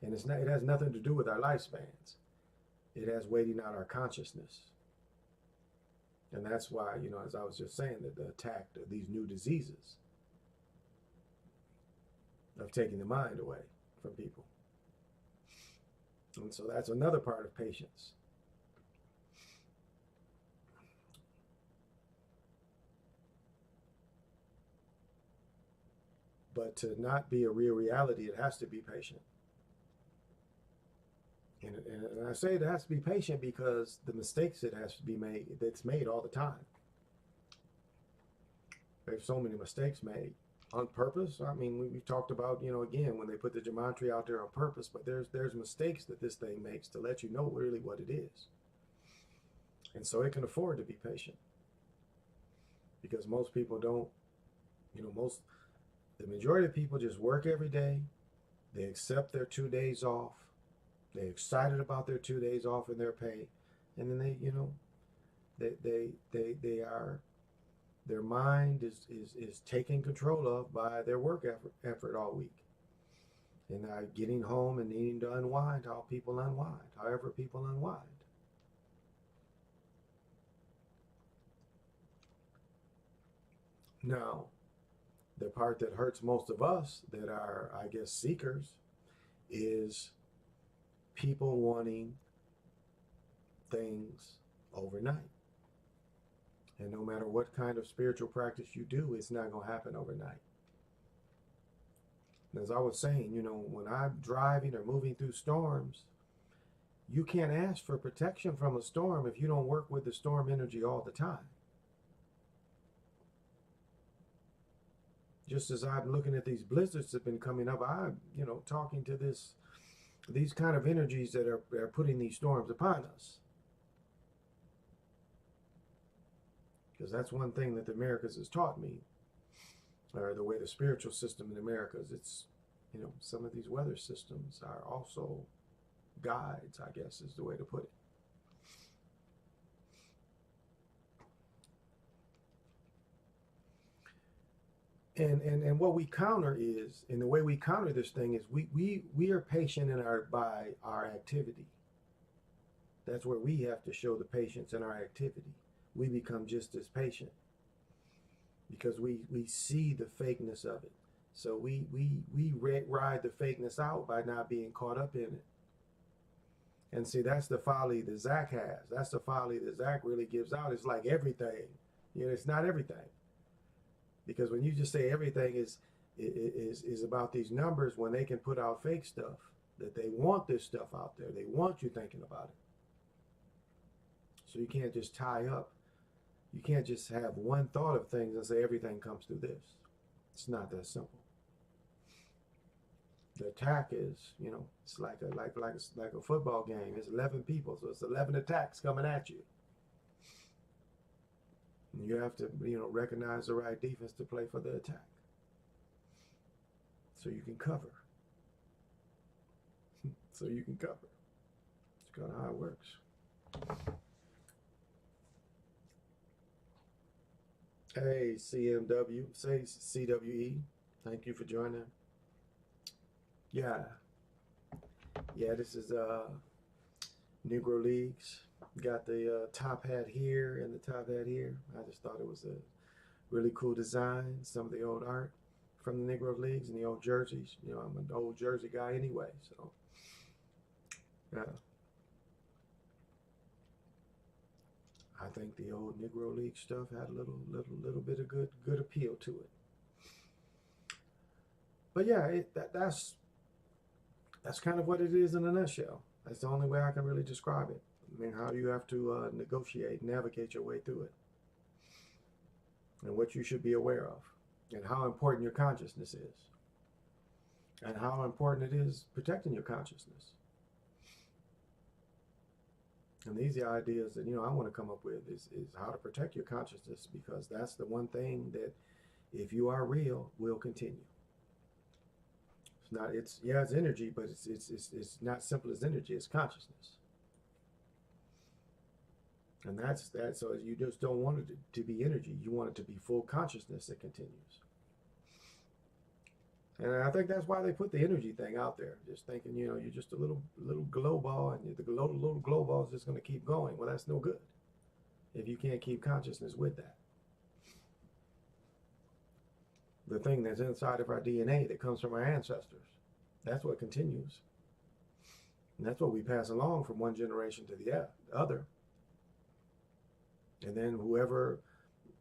A: And it has nothing to do with our lifespans. It has waiting out our consciousness. And that's why, as I was just saying, that the attack of these new diseases. of taking the mind away from people. And so that's another part of patience. But to not be a real reality, it has to be patient. And I say it has to be patient because the mistakes it has to be made, that's made all the time. There's so many mistakes made on purpose. I mean, we talked about, again, when they put the gematria out there on purpose, but there's mistakes that this thing makes to let you know really what it is. And so it can afford to be patient because most people don't, the majority of people just work every day. They accept their 2 days off. They're excited about their 2 days off in their pay. And then they are, their mind is taken control of by their work effort all week. And getting home and needing to unwind how people unwind, however people unwind. Now, the part that hurts most of us that are, I guess, seekers is people wanting things overnight. And no matter what kind of spiritual practice you do, it's not going to happen overnight. As I was saying, when I'm driving or moving through storms, you can't ask for protection from a storm if you don't work with the storm energy all the time. Just as I'm looking at these blizzards that have been coming up, I'm, talking to these kind of energies that are putting these storms upon us. Because that's one thing that the Americas has taught me, or the way the spiritual system in the Americas, it's, some of these weather systems are also guides, I guess is the way to put it. And what we counter is, and the way we counter this thing is we are patient by our activity. That's where we have to show the patience in our activity. We become just as patient because we see the fakeness of it. So we ride the fakeness out by not being caught up in it. And see, that's the folly that Zach has. That's the folly that Zach really gives out. It's like everything. It's not everything. Because when you just say everything is about these numbers, when they can put out fake stuff, that they want this stuff out there. They want you thinking about it. So you can't just tie up. You can't just have one thought of things and say everything comes through this. It's not that simple. The attack is, it's like a football game. It's 11 people, so it's 11 attacks coming at you. And you have to, recognize the right defense to play for the attack. So you can cover. So you can cover. It's kind of how it works. Hey, CMW, say CWE. Thank you for joining. Yeah, this is Negro Leagues. Got the top hat here and the top hat here. I just thought it was a really cool design. Some of the old art from the Negro Leagues and the old jerseys. I'm an old jersey guy anyway, so yeah. I think the old Negro League stuff had a little bit of good appeal to it. But yeah, that's kind of what it is in a nutshell. That's the only way I can really describe it. I mean, how do you have to negotiate, navigate your way through it, and what you should be aware of, and how important your consciousness is, and how important it is protecting your consciousness. And these are ideas that I want to come up with is how to protect your consciousness, because that's the one thing that, if you are real, will continue. It's not. It's energy, but it's not simple as energy. It's consciousness. And that's that. So you just don't want it to be energy. You want it to be full consciousness that continues. And I think that's why they put the energy thing out there. Just thinking, you're just a little glow ball, and the little glow ball is just going to keep going. Well, that's no good if you can't keep consciousness with that. the thing that's inside of our DNA that comes from our ancestors. That's what continues. And that's what we pass along from one generation to the other. And then whoever,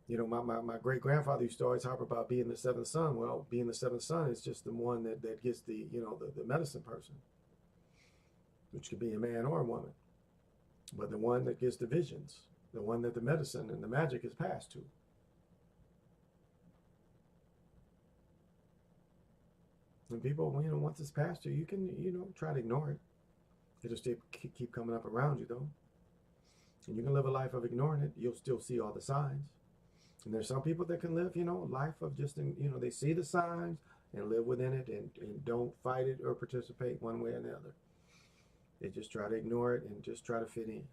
A: my great grandfather used to always harp about being the seventh son. Well, being the seventh son is just the one that gets the medicine person, which could be a man or a woman. But the one that gets the visions, the one that the medicine and the magic is passed to. And people, once it's passed to you, can, try to ignore it. It'll still keep coming up around you, though. And you can live a life of ignoring it. You'll still see all the signs. And there's some people that can live, a life of just, they see the signs and live within it and don't fight it or participate one way or the other. They just try to ignore it and just try to fit in.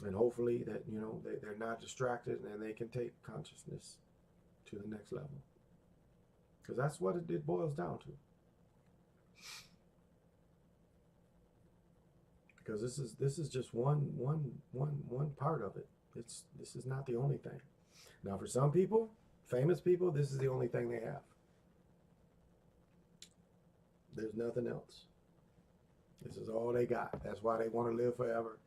A: And hopefully that, they're not distracted and they can take consciousness to the next level. Because that's what it boils down to. Because this is just one part of it. This is not the only thing. Now, for some people, famous people, this is the only thing they have. There's nothing else. This is all they got. That's why they want to live forever.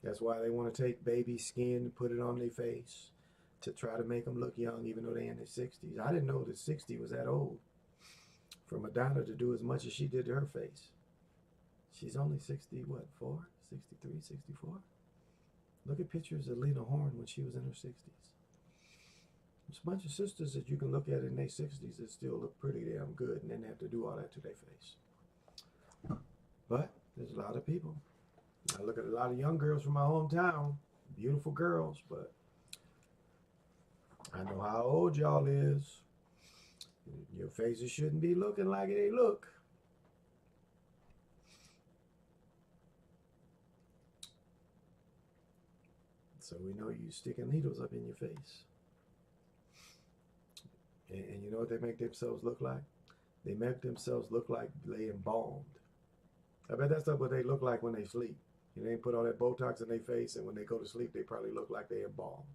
A: That's why they want to take baby skin and put it on their face to try to make them look young, even though they're in their 60s. I didn't know that 60 was that old. For Madonna to do as much as she did to her face. She's only 64? 63, 64? Look at pictures of Lena Horne when she was in her 60s. There's a bunch of sisters that you can look at in their 60s that still look pretty damn good and then have to do all that to their face. But there's a lot of people. I look at a lot of young girls from my hometown, beautiful girls, but I know how old y'all is. Your faces shouldn't be looking like they look. So we know you sticking needles up in your face. And you know what they make themselves look like? They make themselves look like they embalmed. I bet that's not what they look like when they sleep. They put all that Botox in their face, and when they go to sleep, they probably look like they embalmed.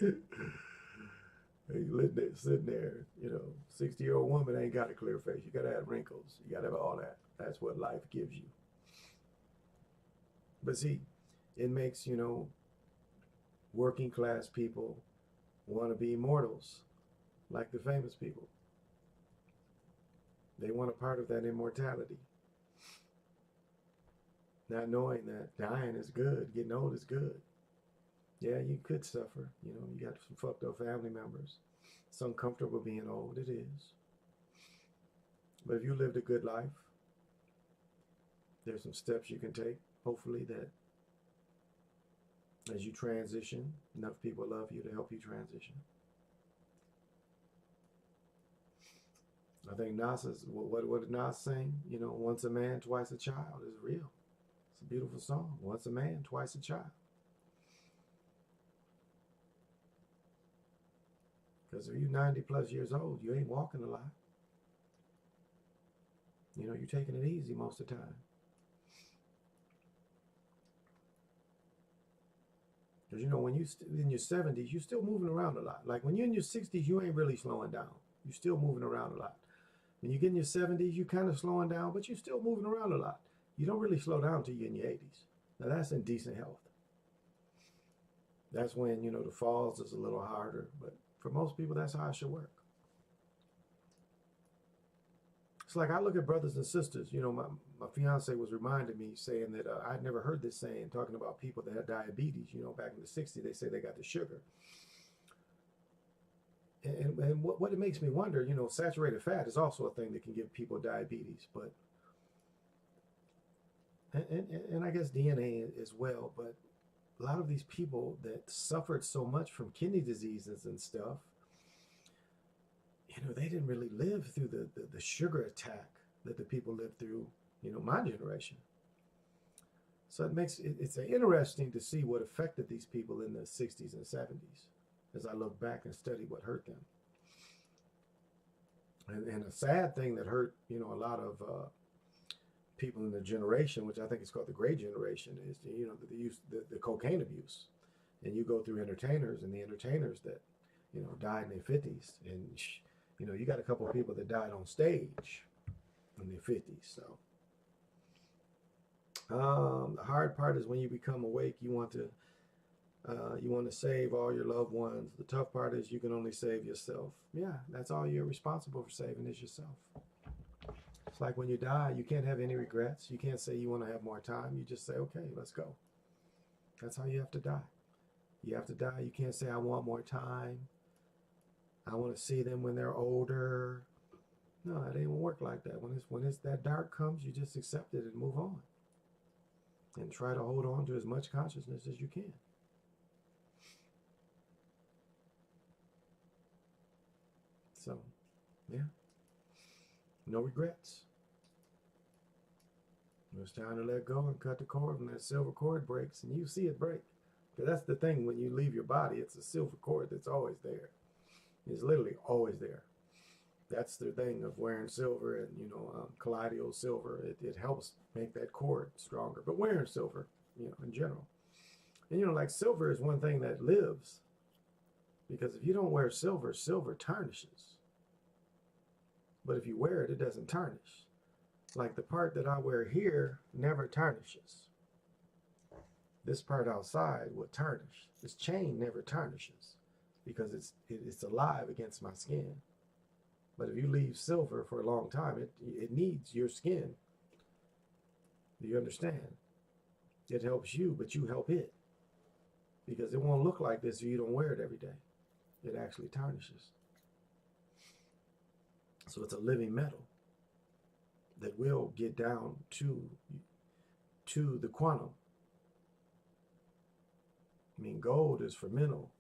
A: You sitting there, 60-year-old woman ain't got a clear face. You got to have wrinkles. You got to have all that. That's what life gives you. But see, it makes, working class people want to be immortals, like the famous people. They want a part of that immortality. Not knowing that dying is good, getting old is good. Yeah, you could suffer. You got some fucked up family members. It's uncomfortable being old, it is. But if you lived a good life, there's some steps you can take, hopefully, that as you transition, enough people love you to help you transition. I think Nas what did Nas sing? Once a man, twice a child is real. It's a beautiful song. Once a man, twice a child. Because if you're 90 plus years old, you ain't walking a lot. You're taking it easy most of the time. Because, when you're in your 70s, you're still moving around a lot. Like when you're in your 60s, you ain't really slowing down. You're still moving around a lot. When you get in your 70s, you're kind of slowing down, but you're still moving around a lot. You don't really slow down until you're in your 80s. Now, that's in decent health. That's when, the falls is a little harder. But for most people, that's how it should work. It's like I look at brothers and sisters. My fiance was reminding me, saying that I'd never heard this saying, talking about people that had diabetes. Back in the 60s, they say they got the sugar. And what it makes me wonder, saturated fat is also a thing that can give people diabetes, but and I guess DNA as well. But a lot of these people that suffered so much from kidney diseases and stuff, they didn't really live through the sugar attack that the people lived through, my generation. So it's interesting to see what affected these people in the 60s and 70s. As I look back and study what hurt them. And a sad thing that hurt, a lot of people in the generation, which I think is called the Gray Generation, is the use the cocaine abuse, and you go through entertainers and the entertainers that died in their 50s, and you got a couple of people that died on stage in their 50s. So the hard part is when you become awake, you want to save all your loved ones. The tough part is you can only save yourself. Yeah, that's all you're responsible for saving is yourself. It's like when you die, you can't have any regrets. You can't say you want to have more time. You just say, okay, let's go. That's how you have to die. You have to die. You can't say, I want more time. I want to see them when they're older. No, it ain't gonna work like that. When it's that dark comes, you just accept it and move on. And try to hold on to as much consciousness as you can. So, yeah. No regrets. It's time to let go and cut the cord when that silver cord breaks, and you see it break. Because that's the thing, when you leave your body, it's a silver cord that's always there. It's literally always there. That's the thing of wearing silver and, colloidal silver. It helps make that cord stronger. But wearing silver, in general. And, like silver is one thing that lives. Because if you don't wear silver, silver tarnishes. But if you wear it, it doesn't tarnish. Like the part that I wear here never tarnishes. This part outside will tarnish. This chain never tarnishes because it's alive against my skin. But if you leave silver for a long time, it needs your skin. Do you understand? It helps you, but you help it. Because it won't look like this if you don't wear it every day. It actually tarnishes. So it's a living metal that will get down to the quantum. I mean, gold is for mental,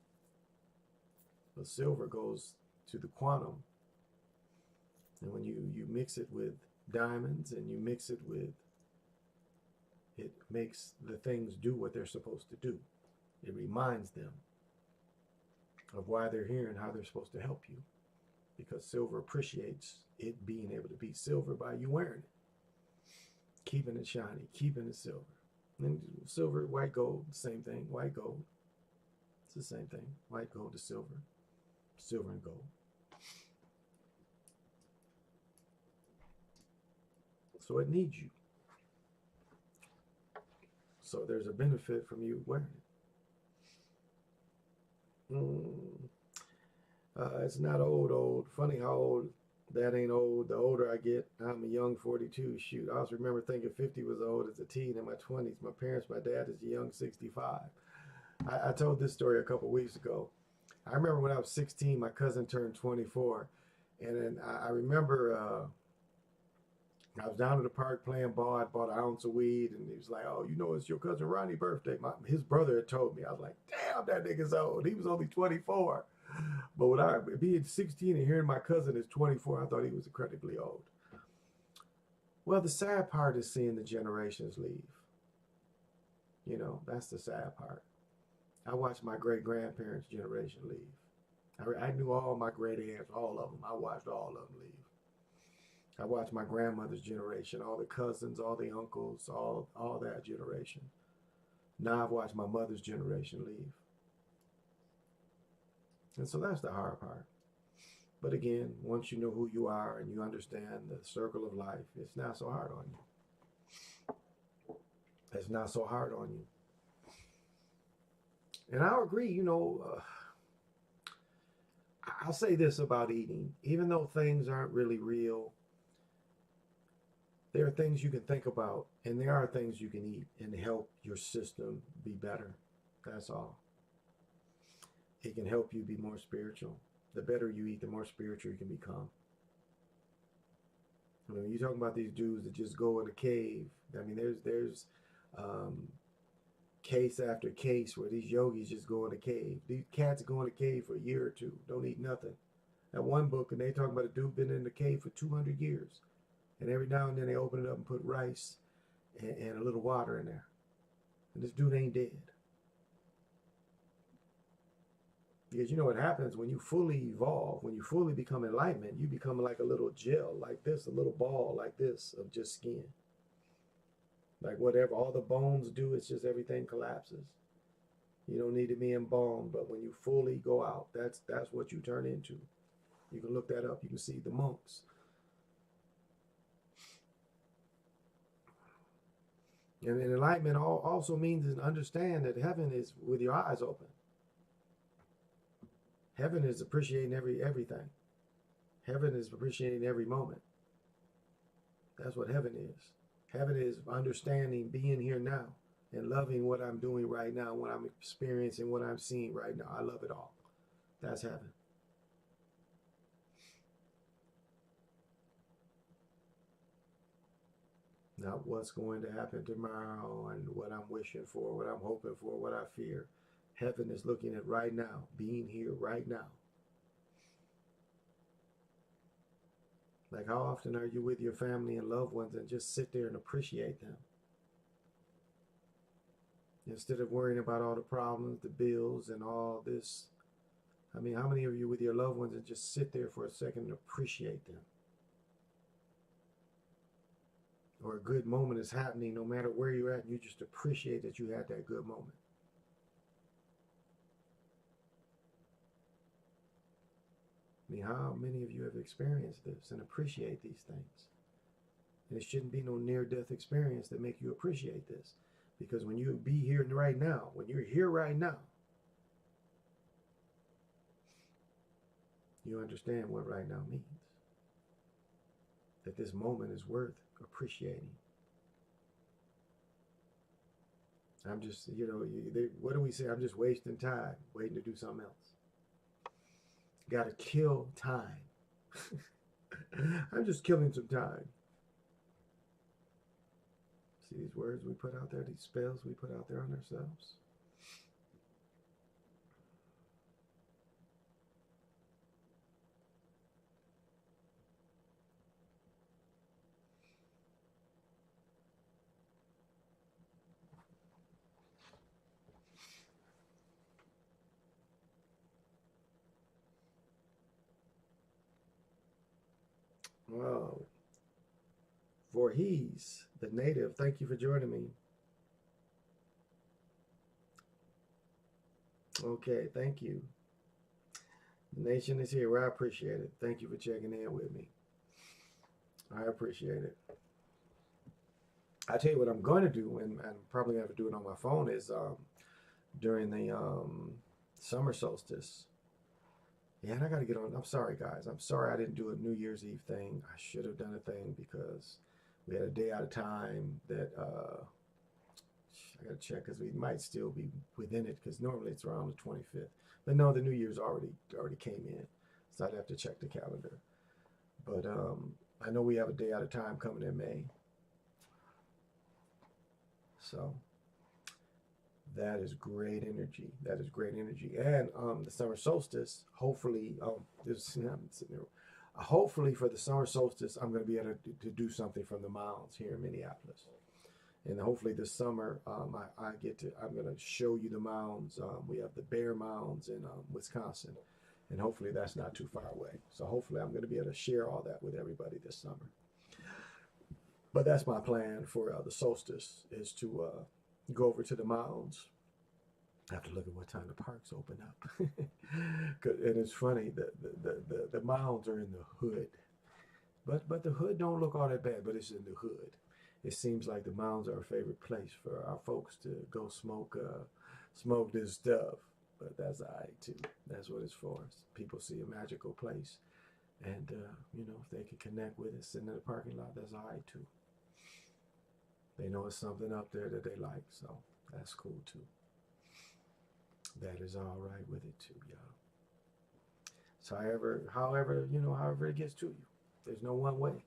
A: but silver goes to the quantum. And when you mix it with diamonds and you mix it with, it makes the things do what they're supposed to do. It reminds them of why they're here and how they're supposed to help you. Because silver appreciates it being able to be silver by you wearing it. Keeping it shiny, keeping it silver. And silver, white gold, same thing. White gold, it's the same thing. White gold to silver, silver and gold. So it needs you. So there's a benefit from you wearing it. It's not old. Funny how old that ain't old. The older I get, I'm a young 42. Shoot, I also remember thinking 50 was old as a teen in my 20s. My parents, my dad is a young 65. I told this story a couple weeks ago. I remember when I was 16, my cousin turned 24. And then I remember I was down at the park playing ball. I bought an ounce of weed, and he was like, oh, it's your cousin Ronnie's birthday. His brother had told me. I was like, damn, that nigga's old. He was only 24. But when I being 16 and hearing my cousin is 24, I thought he was incredibly old. Well, the sad part is seeing the generations leave. That's the sad part. I watched my great-grandparents' generation leave. I knew all my great aunts, all of them. I watched all of them leave. I watched my grandmother's generation, all the cousins, all the uncles, all that generation. Now I've watched my mother's generation leave. And so that's the hard part. But again, once you know who you are and you understand the circle of life, it's not so hard on you. It's not so hard on you. And I'll agree, I'll say this about eating. Even though things aren't really real, there are things you can think about, and there are things you can eat and help your system be better. That's all. It can help you be more spiritual. The better you eat, the more spiritual you can become. I mean, you're talking about these dudes that just go in a cave. I mean, there's case after case where these yogis just go in a cave. These cats go in a cave for a year or two, don't eat nothing. That one book, and they talking about a dude been in the cave for 200 years. And every now and then they open it up and put rice and a little water in there. And this dude ain't dead. Because you know what happens when you fully evolve, when you fully become enlightenment, you become like a little gel like this, a little ball like this of just skin. Like whatever all the bones do, it's just everything collapses. You don't need to be embalmed, but when you fully go out, that's what you turn into. You can look that up. You can see the monks. And enlightenment also means to understand that heaven is with your eyes open. Heaven is appreciating everything. Heaven is appreciating every moment. That's what heaven is. Heaven is understanding being here now and loving what I'm doing right now, what I'm experiencing, what I'm seeing right now. I love it all. That's heaven. Not what's going to happen tomorrow and what I'm wishing for, what I'm hoping for, what I fear. Heaven is looking at right now, being here right now. Like how often are you with your family and loved ones and just sit there and appreciate them? Instead of worrying about all the problems, the bills, and all this. I mean, how many of you with your loved ones and just sit there for a second and appreciate them? Or a good moment is happening no matter where you're at, and you just appreciate that you had that good moment. I mean, how many of you have experienced this and appreciate these things? And it shouldn't be no near-death experience that make you appreciate this. Because when you be here right now, when you're here right now, you understand what right now means. That this moment is worth appreciating. I'm just, what do we say? I'm just wasting time, waiting to do something else. Got to kill time. I'm just killing some time. See these words we put out there, these spells we put out there on ourselves. Wow. Voorhees, the native, thank you for joining me. Okay, thank you. The nation is here. Well, I appreciate it. Thank you for checking in with me. I appreciate it. I tell you what I'm going to do, and I'm probably going to do it on my phone, is during the summer solstice. Yeah, and I got to get on. I'm sorry, guys. I'm sorry I didn't do a New Year's Eve thing. I should have done a thing because we had a day out of time that I got to check because we might still be within it because normally it's around the 25th. But no, the New Year's already came in, so I'd have to check the calendar. But I know we have a day out of time coming in May. So that is great energy. That is great energy. And the summer solstice, hopefully, I'm sitting there. Hopefully for the summer solstice, I'm going to be able to do something from the mounds here in Minneapolis. And hopefully this summer, I'm going to show you the mounds. We have the Bear Mounds in Wisconsin. And hopefully that's not too far away. So hopefully I'm going to be able to share all that with everybody this summer. But that's my plan for the solstice, is to go over to the mounds. I have to look at what time the parks open up. And it's funny, the mounds are in the hood. But the hood don't look all that bad, but it's in the hood. It seems like the mounds are a favorite place for our folks to go smoke this stuff. But that's all right, too. That's what it's for. People see a magical place. And, if they can connect with it, sitting in the parking lot, that's all right, too. They know it's something up there that they like, so that's cool, too. That is all right with it, too, y'all. So however it gets to you. There's no one way.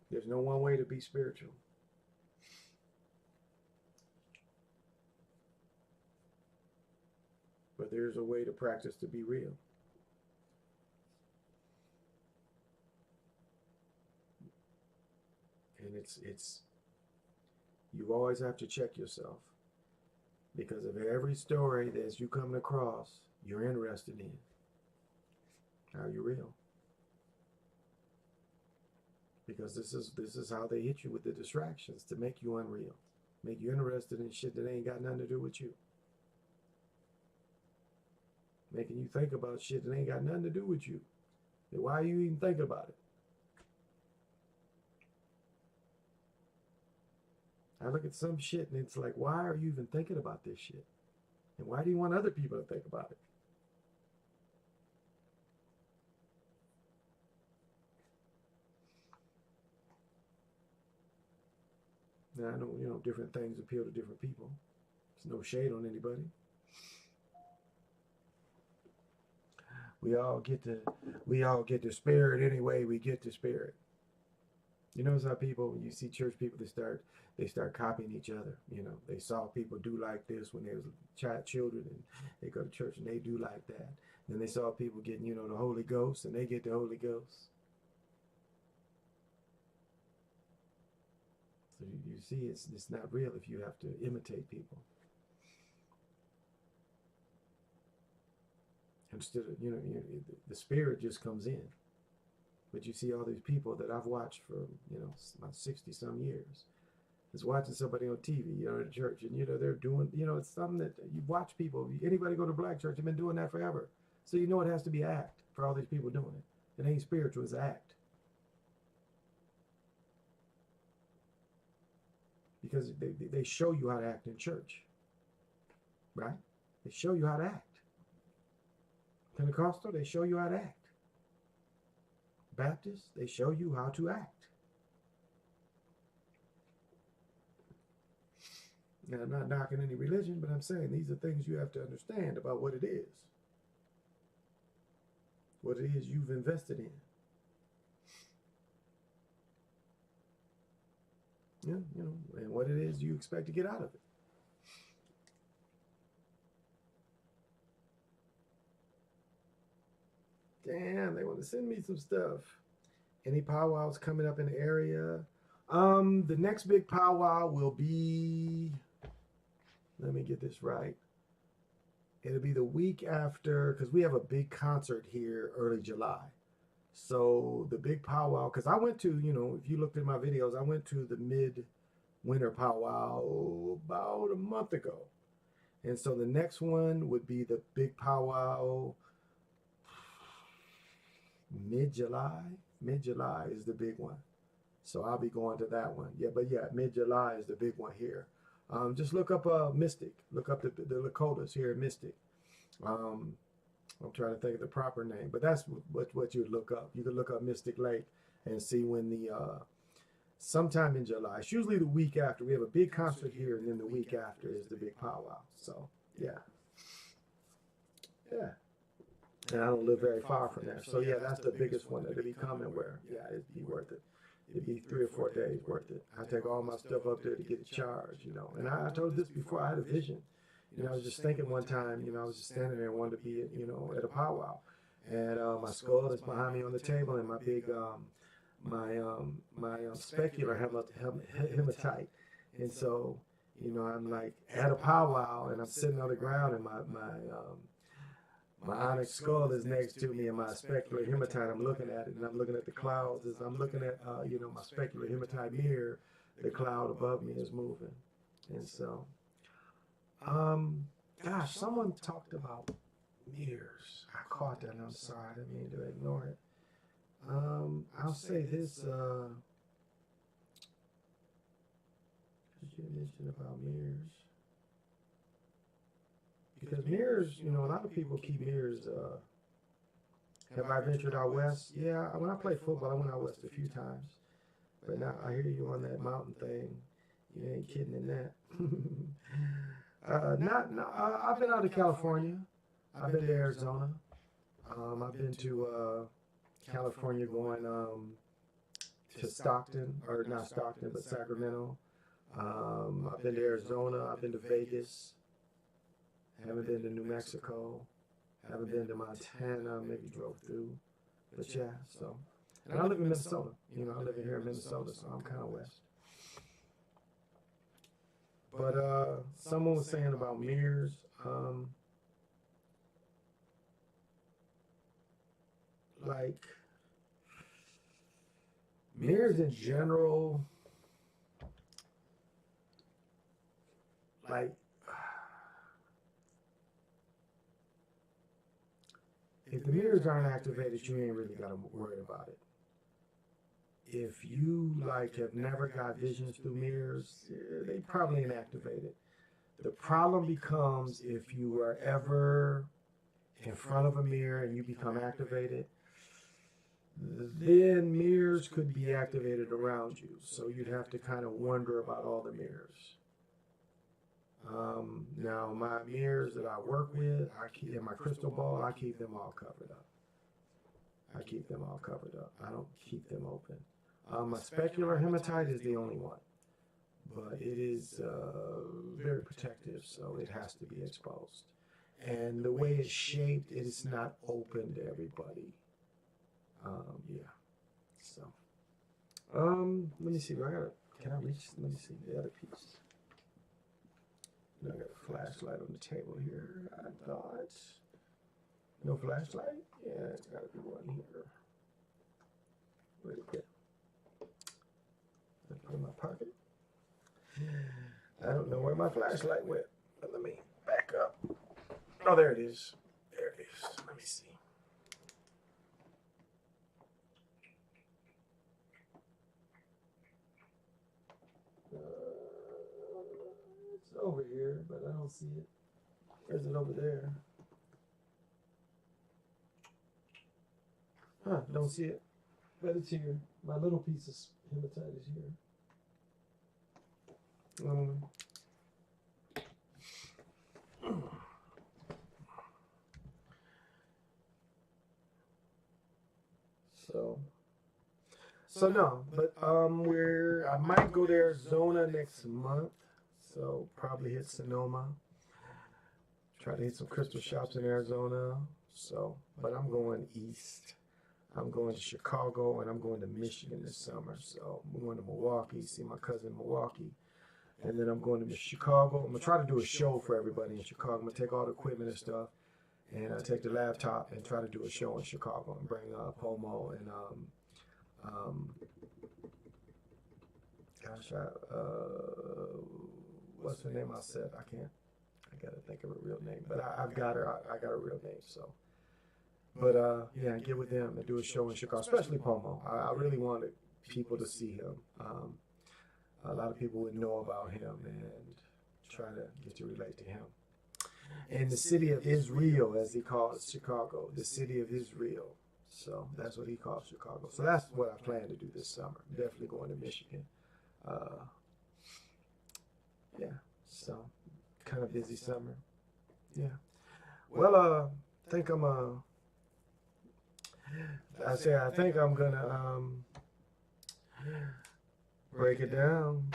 A: There's no one way to be spiritual. But there's a way to practice to be real. And it's you always have to check yourself. Because of every story that you come across, you're interested in. Are you real? because this is how they hit you with the distractions to make you unreal, make you interested in shit that ain't got nothing to do with you, making you think about shit that ain't got nothing to do with you. Then why are you even thinking about it? I look at some shit and it's like, why are you even thinking about this shit? And why do you want other people to think about it? Now I know, different things appeal to different people. There's no shade on anybody. We all get the spirit anyway. We get the spirit. You notice how people, when you see church people, they start copying each other. They saw people do like this when they was children, and they go to church and they do like that. Then they saw people getting, the Holy Ghost, and they get the Holy Ghost. So you see, it's not real if you have to imitate people. Instead of, the spirit just comes in. But you see all these people that I've watched for, about 60 some years. Is watching somebody on TV, in the church, and they're doing, it's something that you watch people. Anybody go to black church, they've been doing that forever. So it has to be act for all these people doing it. It ain't spiritual, it's act. Because they show you how to act in church, right? They show you how to act. Pentecostal, they show you how to act. Baptist, they show you how to act. Now, I'm not knocking any religion, but I'm saying these are things you have to understand about what it is. What it is you've invested in. Yeah, and what it is you expect to get out of it. Damn, they want to send me some stuff. Any powwows coming up in the area? The next big powwow will be, let me get this right. It'll be the week after, because we have a big concert here early July. So the big powwow, because I went to, if you looked at my videos, I went to the mid-winter powwow about a month ago. And so the next one would be the big powwow mid-July. Mid-July is the big one. So I'll be going to that one. Mid-July is the big one here. Just look up Mystic. Look up the Lakotas here at Mystic. I'm trying to think of the proper name, but that's what you would look up. You could look up Mystic Lake and see when the sometime in July. It's usually the week after. We have a big concert here, and then the week after is the big powwow. So yeah. And I don't live very far from there. So yeah, that's the biggest one that'll be coming where, it'd be worth it. It'd be 3 or 4 days worth it. I take all my stuff up there to get it charged, And I told this before, I had a vision. I was just thinking one time, I was just standing there and wanted to be, at a powwow. And my skull is behind me on the table, and my big, my specular hematite. And so, I'm like at a powwow, and I'm sitting on the ground, and my onyx skull is next to me, and my specular hematite, I'm looking at it, and I'm looking at the clouds. As I'm looking at, my specular hematite mirror, the cloud above me is moving. And so, gosh, someone talked about mirrors. I caught that, and I'm sorry, I didn't mean to ignore it. I'll say this, because you mentioned about mirrors. Because mirrors, a lot of people keep mirrors. Have I ventured out west? Yeah, when I played football, I went out west a few times. But now I hear you on that mountain thing. You ain't kidding in that. I've been out to California. I've been to Arizona. I've been to California going to Stockton, or not Stockton, but Sacramento. I've been to Arizona. I've been to Vegas. Haven't been to New Mexico. Haven't been to Montana. Maybe drove through. But yeah, so. And I live in Minnesota. I live here in Minnesota, so I'm kind of west. But someone was saying about mirrors. Like, Mirrors in general, like, if the mirrors aren't activated, you ain't really got to worry about it. If you like have never got visions through mirrors, they probably ain't activated. The problem becomes if you are ever in front of a mirror and you become activated, then mirrors could be activated around you. So you'd have to kind of wonder about all the mirrors. Now, my mirrors that I work with, I keep in my crystal ball, I keep them all covered up. I keep them all covered up. I don't keep them open. My specular hematite is the only one, but it is very protective, so it has to be exposed. And the way it's shaped, it is not open to everybody. Yeah. So, let me see. Can I reach? Let me see the other piece. I got a flashlight on the table here. I thought. No flashlight? Yeah, it's got to be one here. Where'd it go? I put it in my pocket. I don't know where my flashlight went. But let me back up. Oh, there it is. There it is. Let me see. It's over here, but I don't see it. Where's it over there? Huh, don't see it. But it's here. My little piece of hematite is here. So no, but I might go to Arizona next month. So probably hit Sonoma. Try to hit some crystal shops in Arizona. So, but I'm going east. I'm going to Chicago and I'm going to Michigan this summer. So I'm going to Milwaukee, see my cousin in Milwaukee. And then I'm going to Chicago. I'm going to try to do a show for everybody in Chicago. I'm going to take all the equipment and stuff and take the laptop and try to do a show in Chicago and bring Pomo and what's her name I said? I got to think of her real name. But I've got her. I got her real name, so. But yeah, get with them and do a show in Chicago, especially Pomo. I really wanted people to see him. A lot of people would know about him and try to get to relate to him. And the city of Israel, as he calls Chicago, the city of Israel. So that's what he calls Chicago. So that's what I plan to do this summer. Definitely going to Michigan. Yeah, so kind of busy summer. Yeah. Well, I think I'm gonna break it down.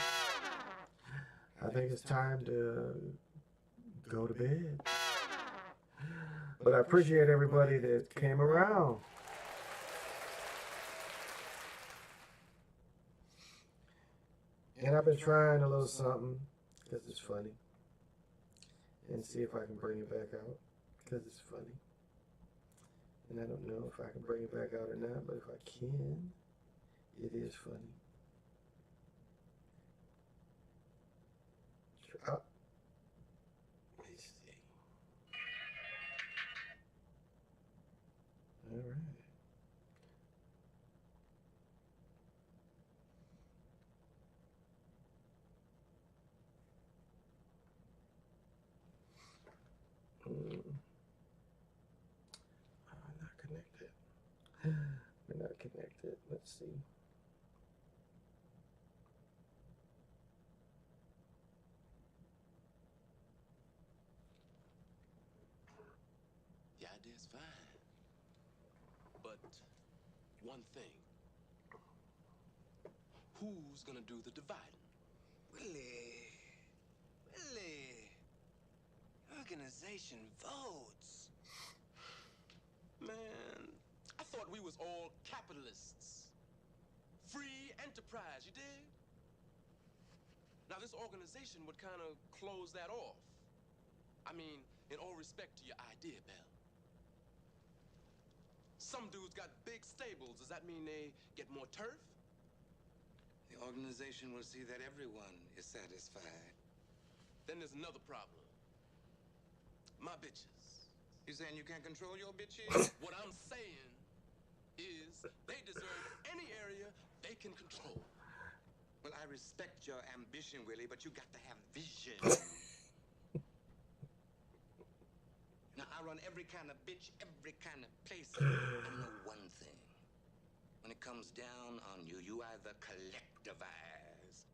A: I think it's time to go to bed. But I appreciate everybody that came around. And I've been trying a little something because it's funny. And see if I can bring it back out because it's funny. And I don't know if I can bring it back out or not, but if I can, it is funny. Let me see. All right. Not connected. We're not connected. Let's see.
B: The idea's fine. But one thing. Who's gonna do the dividing?
C: Willie. Organization votes.
B: Man, I thought we was all capitalists. Free enterprise, you dig? Now this organization would kind of close that off. I mean, in all respect to your idea, Bell. Some dudes got big stables. Does that mean they get more turf?
C: The organization will see that everyone is satisfied.
B: Then there's another problem. My bitches.
C: You saying you can't control your bitches?
B: What I'm saying is they deserve any area they can control.
C: Well, I respect your ambition, Willie, but you got to have vision. Now, I run every kind of bitch, every kind of place. I know one thing. When it comes down on you, you either collectivize.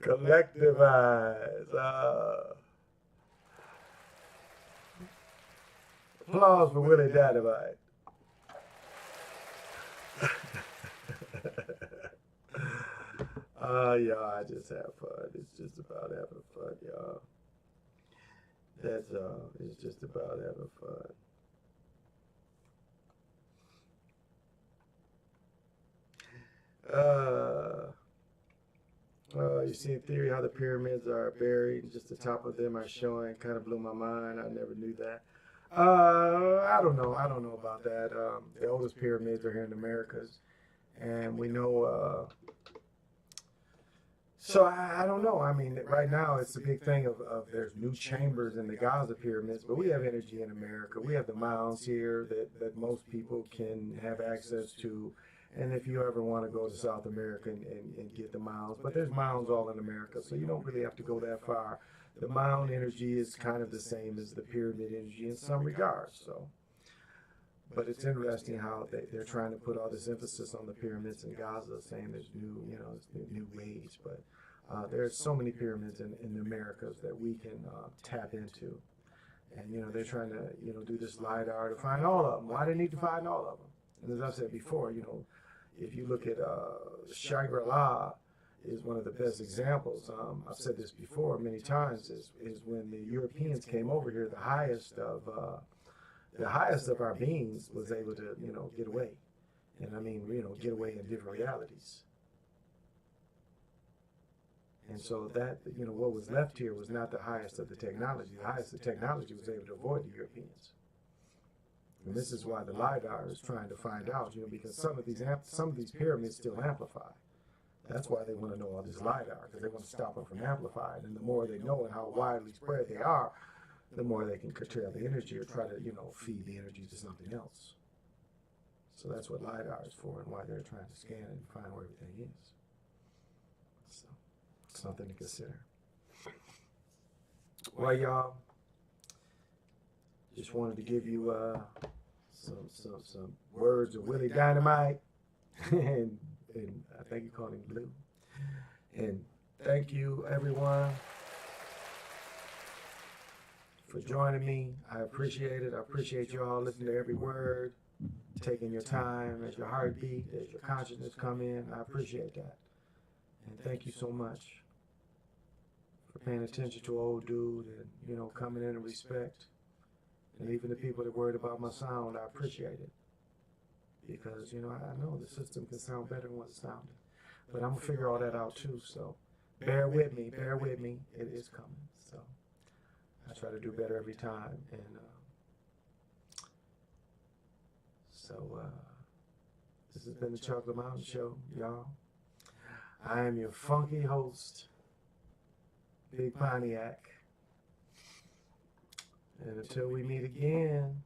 A: Collectivize. Applause for Willie Dynamite. Y'all, I just have fun. It's just about having fun, y'all. That's all. It's just about having fun. You see in theory how the pyramids are buried, just the top of them are showing. Kind of blew my mind. I never knew that. I don't know about that. The oldest pyramids are here in the Americas, and we know. So I don't know. I mean, right now it's a big thing of there's new chambers in the Gaza pyramids, but we have energy in America. We have the mounds here that most people can have access to. And if you ever want to go to South America and get the mounds, but there's mounds all in America, so you don't really have to go that far. The mound energy is kind of the same as the pyramid energy in some regards. So, but it's interesting how they're trying to put all this emphasis on the pyramids in Gaza, saying there's it's new age. But there's so many pyramids in the Americas that we can tap into. And, they're trying to, do this LiDAR to find all of them. Why do they need to find all of them? And as I've said before, if you look at Shangri-La is one of the best examples. I've said this before many times, is when the Europeans came over here, the highest of our beings was able to, get away. And I mean, get away in different realities. And so that, what was left here was not the highest of the technology. The highest of the technology was able to avoid the Europeans. And this is why the LiDAR is trying to find out, because some of these pyramids still amplify. That's why they want to know all this LiDAR, because they want to stop them from amplifying. And the more they know and how widely spread they are, the more they can curtail the energy or try to, feed the energy to something else. So that's what LiDAR is for and why they're trying to scan it and find where everything is. So, something to consider. Well, y'all, just wanted to give you some words of Willie Dynamite, and I think you called him Blue. And thank you, everyone, for joining me. I appreciate it. I appreciate you all listening to every word, taking your time as your heartbeat, as your consciousness come in. I appreciate that. And thank you so much for paying attention to old dude and, coming in and respect. And even the people that worried about my sound, I appreciate it. Because, I know the system can sound better than what it sounded. But I'm going to figure all that out too, so bear with me, it is coming. So I try to do better every time. And this has been the Chocolate Mountain Show, y'all. I am your funky host, Big Pontiac. And until we meet again,